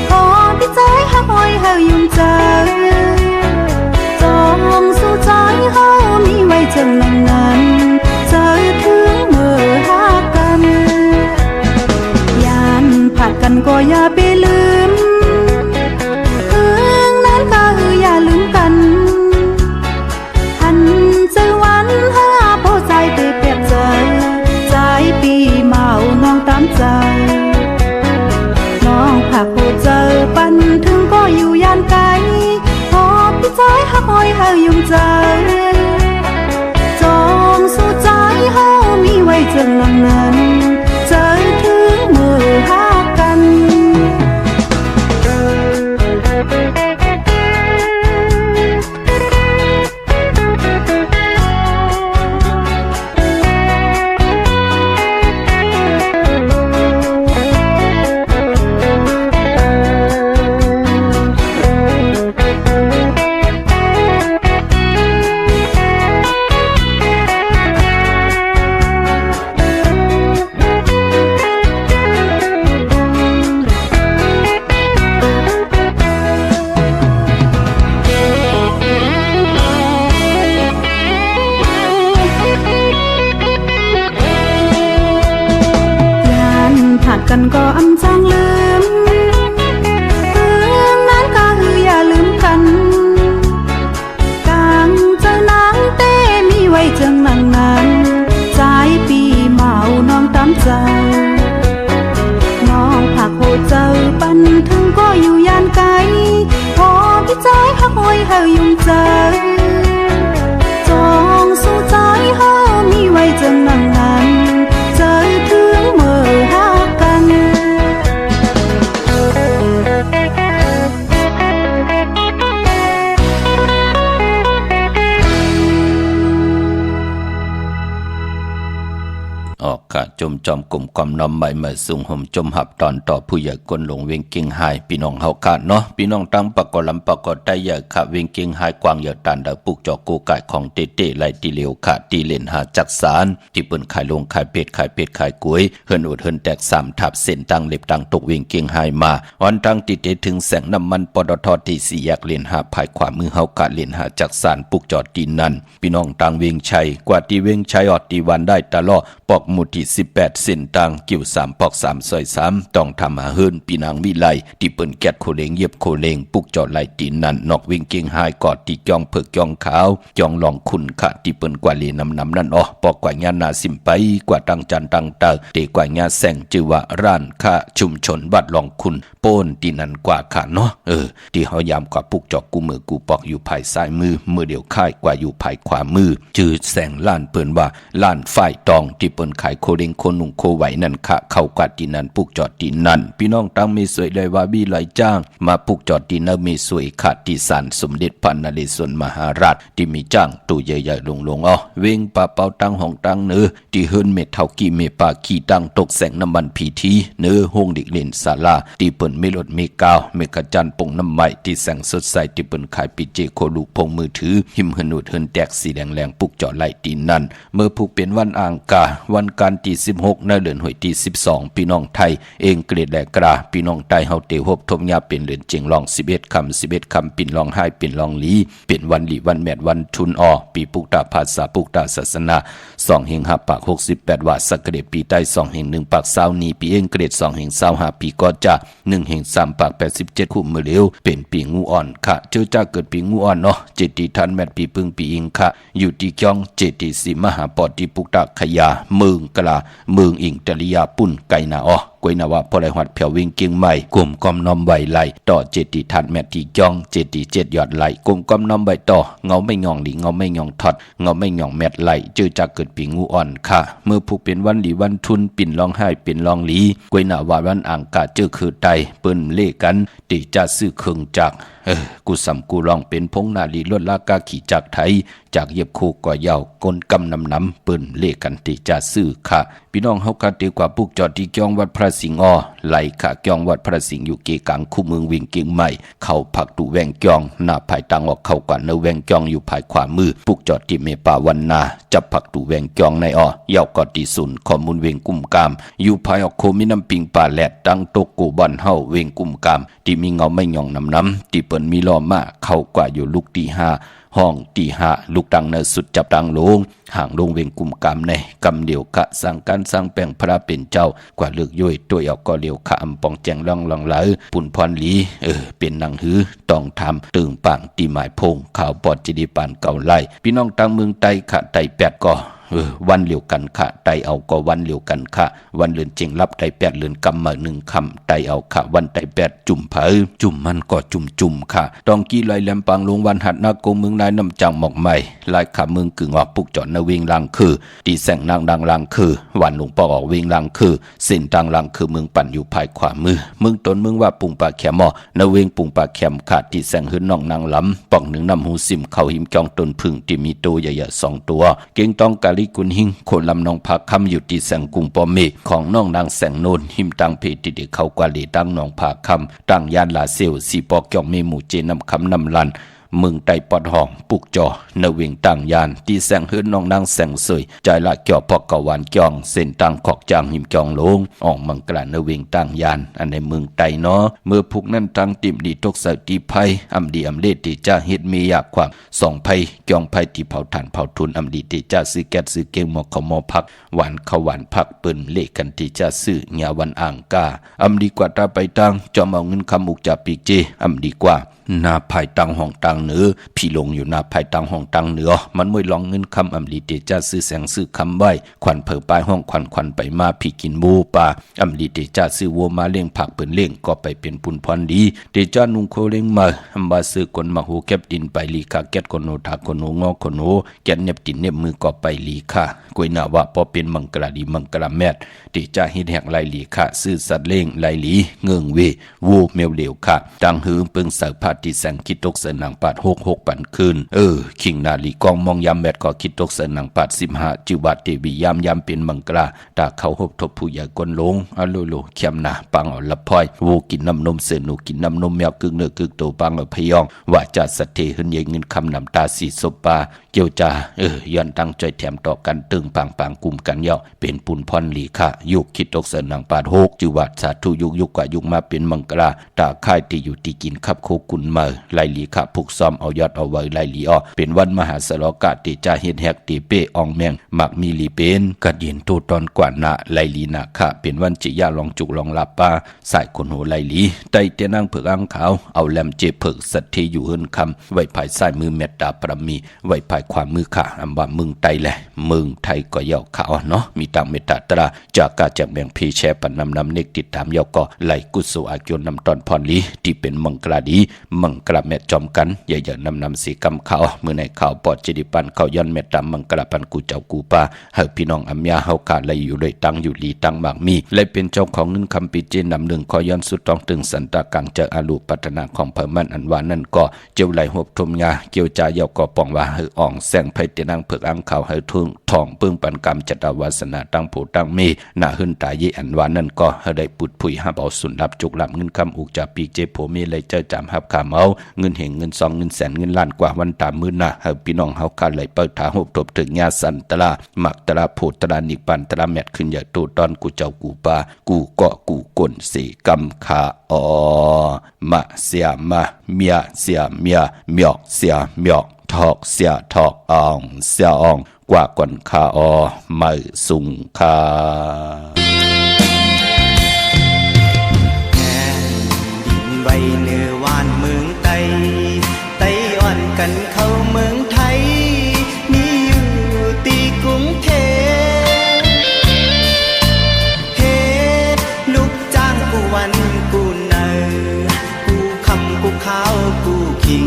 Speaker 6: ขอพี่ใจหักหอยเฮายุ่งเจอจองสู่ใจเฮามีไว้จังนานๆเจอถึงเมื่อหากันยานผัดกันก็อย่าไปลืมถึงนั้นก็อย่าลืมกันหันเจอวันหาพอใจเปรียบใจใจปีเมาน้องตามใจน้องผักโคเจอปันถึงก็อยู่ยานไกลพอพี่ใจหักหอยเฮายุ่งใจจองสู่ใจเฮามีไว้จังนานๆเจอถึงเมื่อหากัน กันก็อำจังลืมเรื่องนั้นก็คืออย่าลืมกันกางเจ้านางเต้มีไว้จังนางนานใจปีเมาน้องตามใจน้องผักโหเจอปันถึงก็อยู่ยานไกลพอพี่ใจหักหอยเฮายุ่งใจจองสู่ใจเฮามีไว้จังนางนานเจอถึงเมื่อหากัน
Speaker 2: ออกค่ะจมจอมกลุ่มความน้อมใหม่มาสูงห่มจมหับตอนต่อผู้ใหญ่กวนหลงเวียงเกียงไฮพี่น้องเฮาค่ะเนาะพี่น้องตั้งปะกอลำปะกอได้ใหญ่ค่ะเวียงเกียงไฮกวางใหญ่ตันดาวปุกจอกูกายของเตเต้ไล่ตีเหลียวค่ะตีเล่นหาจักสารที่เปิ้นขายลงขายเป็ดขายกล้วยเฮินอุดเฮินแตก3ทับเส้นตั้งเล็บตั้งตกเวียงเกียงไฮมาวันตั้งติเตถึงแสงน้ำมันปตทที่4แยกเล่นหาภายขวามือเฮาค่ะเล่นหาจักสารปุกจอตีนั่นพี่น้องตั้งเวียงชัยกว่าตีเวียงชัยออดตีวันได้ตลอดปอกหมุที่18เส้นต่างกิ่ว3ปอก3ซอย3ต้องทำหาเฮิรนปีนางวิไลที่เปิ้นแกดโคเลงเย็บโคเลงปุกจอดไหลตีนั่นนอกวิ่งเกียงไฮกอดที่จองเผือกจองขาวจองลองคุณค่ะที่เปิ้นกว่าเลนำนั่นอ๋อปอกกว่าญานาสิมไปกว่าตั้งจันตั้งเตอเตกว่าญาแสงจือว่าร้านค่ะชุมชนวัดลองคุณโป้นตีนั่นกว่าค่ะเนาะที่เฮายามกว่าปุกจอกกูมือกูปอกอยู่ภายซ้ายมือเดียวค่ายกว่าอยู่ภายขวามือจือแสงล้านเปิ้นว่าล้านฝ่ายตองที่เปิ้นขายโคเลงโคนุ่งโคไหวนั่นค่ะเข้ากว่าตีนั่นปุกจอดตีนั่นพี่น้องตั้งมีสวยได้ว่าบี้ไหลจ้างมาปุกจอดตีนั่นมีสวยค่ะที่ศาลสมเด็จพระนเรศวรมหาราชที่มีจ้างตู้ใหญ่ๆลงอ๋อเวงปะเปาตั้งห้องตั้งเนื้อที่เฮิรนเม็ดเท่ากี่เมปาขี้ตั้งตกแสงน้ำมันพีทีเนื้อห้องเด็กเล่นศาลาที่เปิ้นมีรถมีกาวมีกระจันปงน้ำไหมที่แสงสดใสที่เปิ้นขายปีเจโคลูพงมือถือหิมหนุดเฮิรนแตกสีแดงๆปุกจอดไหลตีนั่นเมื่อผูกเป็นวันอ่างกาวันการที่16ในเดือนหวยที่12พี่น้องไทยเองเกรดแลกราพี่น้องไทยเฮาเตฮบทมยาเป็นเดือนเจียงลอง11คำปิ่นลองให้ปิ่นลองลีเป็นวันหลีวันแมดวันทุนออปีปุกตาภาษาปุกตาศาสนา2เฮง5ปาก68ว่าสักเกรดปีใต้2เฮง1ปาก20นี้ปีเองเกรด2เฮง25ปีก็จะ1เฮง3ปาก87คู่มือเร็วเป็นปีงูอ่อนค่ะเจ้าจ้าเกิดปีงูอ่อนเนาะเจติทันแมดปีพึ่งปีอิงค่ะอยู่ที่จ้องเจติสีมหาปอดีปุกตาขยาเมืองกลาเมืองอิงตริยาปุ่นไกนาอ้อกวยนาวะพอไรหัดเผียววิ่งเกียงใหม่กลุ่มกอมน้อมไหวไหลต่อเจติทัดแมตีจ้องเจติ7ยอดไหลกลุ่มกอมน้อมไหวต่อเงาไม่งองหลีเงาไม่งองทอดเงาไม่งองแมดไหลเจอจากเกิดปีงูอ่อนค่ะเมื่อผูกเป็นวันหลีวันทุนปิ่นร้องไห้ปิ่นร้องหลีกวยนาวะวันอ่างกาเจอคือไตเปิ้นเล่กันตีจะซื้อเครื่องจักร กูสำกูลองเป็นพงนาลีลวดลากาขี่จากไทยจากเย็บคู่ก่อยาวกลกำนำปืนเลกันติจะซื้อค่ะพี่น้องเฮากันดีกว่าปุกจอดที่เกียงวัดพระสิงห์ไหลค่ะเกียงวัดพระสิงห์อยู่เกกลางคู่เมืองวิ่งเก่งใหม่เข้าผักดูแวงเกียงหน้าภายตังออกเข้ากว่าเนแวงเกียงอยู่ภายขวามือปุกจอดที่เมป่าวันนาจับผักดูแวงเกียงในเยาวกอดีศูนย์ข้อมูลเวงกุมกามอยู่ภายออกโคมิน้ำปิงป่าแหลดดังโตกูบอนเฮาเวงกุมกามที่มีเงาไม่หย่องน้ำที่เปิ้นมีล้อมาเข้ากว่าอยู่ลูกที่5ห้องตี5ลูกดังเนสุดจับดังลงห่างลงเวงกุมกามในกำเดียวกะสร้างการสร้างแปลงพระเป็นเจ้ากว่าเลือกย่อยตัวเอาก็เลียวขะอำปองแจงล่องหลังไหลปุ่นพรหลีเป็นนางหือต้องทำตึงปังตีหมายพงข่าวปอดจิดีปานเก่าไล่พี่น้องตังเมืองไตขะไต8ก็วันเหลียวกันค่ะไตเอาก็วันเหลียวกันค่ะวันเลือนเจงรับไต8เลือนกำมา1คำไตเอาค่ะวันไต8จุ่มเผอจุ่มมันก็จุ่มค่ะตองกี้ลอยแหลมปางลงวันหัดนาโกเมืองนายน้ำจังหมอกใหม่ลายขาเมืองกึ่งออกปุกจอดนาเวงลังคือตีแสงนางดังลังคือวันหลวงปอออกเวงลังคือเส้นตังลังคือเมืองปั่นอยู่ภายขวามือเมืองต้นเมืองว่าปุงปากแขมนาเวงปุงปากแขมขาดตีแสงหืนน้องนางล้ำป่องหนึ่งน้ำหูซิมเข้าหิมจองต้นพึ่งที่มีตัวใหญ่ๆ2ตัวเก่งต้องกาลิกุนหิงโคนลำนองพักคำอยู่ที่แสงกุงปอมเมของน้องนางแสงโนนหิมตังเพติเดเข้ากว่าลีตั้งนองพักคำตั้งยานลาเซลสีปอกเกี่ยวเมหมู่เจนำคำนำลันเมืองไตปอดห้องปุกจอเนเวงต่างยานที่แสงเฮือนน้องนางแสงเสยใจละเกี่ยวพอกกวานเกี่ยงเส้นต่างขอกจางหิมจองลงออกมังกลาเนเวงต่างยานอันในเมืองไตเนาะเมื่อพุกนั้นตั้งติมดีตกใส่ตีไพ่อำดีอำเลติจ้าเฮ็ดมีอยากความ2ไพ่เกี่ยงไพ่ที่เผาถ่านเผาทุนอำดีติจ้าซื้อแก๊สซื้อเก่งหมอกขมอพักหวานข้าวหวานพักเปิ้นเลกันติจ้าซื้อญาวันอ่างกาอำดีกว่าตาไปตั้งจอมเอาเงินคำอุกจากปีกเจอำดีกว่าหน้าภายตังห้องตังเหนือพี่ลงอยู่หน้าภายตังห้องตังเหนือมันมวยลองเงินคำอำลีเตจ้าซื้อแสงซื้อคำไว้ควันเผอปลายห้องควันไปมาพี่กินหมูปลาอำลีเตจ้าซื้อวัวมาเลี้ยงผักเปิ้นเลี้ยงก็ไปเป็นปุนพรดีเตจ้านุงโคเลี้ยงมาอำบาซื้อคนมาหูแก็บดินไปลีคาแก็ดคนโนทาคนโนงอคนโนแก็ดเน็บดินเน็บมือก็ไปลีค่ะกวยหน้าว่าพอเป็นมังกรดีมังกรแมดเตจ้าเฮ็ดแหกไลลีค่ะซื้อสัตว์เลี้ยงไลลีเงืองเววูเมวเหลวค่ะดังหือเปิงเสาพาติแสงคิดตกเสนางปาด66ปันคืนขิงนาลีกองมองยามแมดก็คิดตกเสนางปาด15จิวัดเตวียามเป็นมังกราตาเขาหบทบผู้ใหญ่กวนลงอะโลโลเขียมนาปังเอาละพอยวูกินน้ำนมเสนูกินน้ำนมแมวกึ่งเนื้อกึ่งโตปังเอาพยองว่าจะสะเทหึนใหญ่เงินคำน้ำตาสีศพปาเกี่ยวจาย้อนตั้งใจแถมต่อกันตึงปังกลุ่มกันเยาะเป็นปุนพรลีค่ะยุกคิดตกเสนางปาด6จิวัดสาธุยุกกว่ายุกมาเป็นมังกราตาค่ายที่อยู่ที่กินขับโคกุนมาไลลีค่ะผูกซ้อมเอายอดเอาไว้ไลลีเป็นวันมหาสลกะติจาเฮ็ดแฮกติเป้อองแมงมักมีลีเป็นกัดเย็นตูตอนกว่านะไลลีนะค่ะเป็นวันจิยาลองจุกลองลาปาสายคนโหไลลีไตเตนั่งเผือกอ่างขาวเอาแลมเจเผือกสัตเทอยู่เฮินคำไว้ภายซ้ายมือเมตตาปรมีไว้ภายขวามือค่ะอำว่ามึงไตแหละมึงไทยก็เยาขาวเนาะมีตังเมตตาตราจากกาจากแบ่งพีแชปันนำเนกติดตามเยาก็ไหลกุศลอากิโยนำตอนพรลีที่เป็นมังกราดีมังกราแม่จอมกันอย่าๆนำสีกำข่าวเมื่อในข่าวปอดจิดิปันเขาย้อนเมตตามังกราปันกูเจ้ากูปาเฮาพี่น้องอัมยาเฮาขาดไหลอยู่เลยตั้งอยู่ลีตั้งมากมีเลยเป็นเจ้าของเงินคำปีเจนำหนึ่งขอย้อนสุดต้องตึงสันตากังเจออาลูพัฒนาของเพิ่มมันอันว่านั่นก็เจียวไหลหบทมยาเกี่ยวจาเยาก็ปองว่าเฮาอ่องแสงไผเตนังเผือกอ่างข่าวเฮาทุ่งทองปึ้งปันกรรมจัตวาสนาตั้งผู้ตั้งมีหน้าหึนตาเยอันว่านั่นก็เฮาได้ปุดผุยห้าเอาสุนรับจุกรับเงินคำอุกจากปีเจโผมีเลยเจอจำฮับขาเมาเงินเหงเงิน2เงินแสนเงินล้านกว่าวันตามมื้อหน้าเฮาพี่น้องเฮาขาดไหลเปิดถาหบทบถึงญาสันตลามักตลาโพตลานิปันตลาแมทขึ้นอย่าตูตอนกูเจ้ากูปากูเกาะกูกลสีกำขามะเสียมาเมียเสียเมียเมียกเสียเมียกทอกเสียทอกอ่องเสียอ่องกว่ากวนคาไม่สุงคา
Speaker 7: ไว้เนื้อวานเมืองไตอ่อนกันเข้าเมืองไทยมีอยู่ตีกรุงเทพเฮ็ดลูกจ้างกูวันกูเนอกูคำกูข้าวกูคิง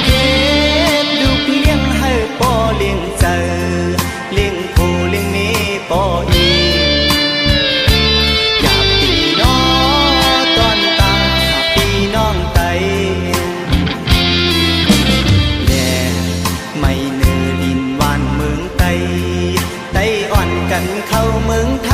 Speaker 7: เฮ็ดลูกเลี้ยงให้ป่อเลี้ยงเจอเลี้ยงผู้เลี้ยงเมป่ออีปี กันเข้าเมืองไท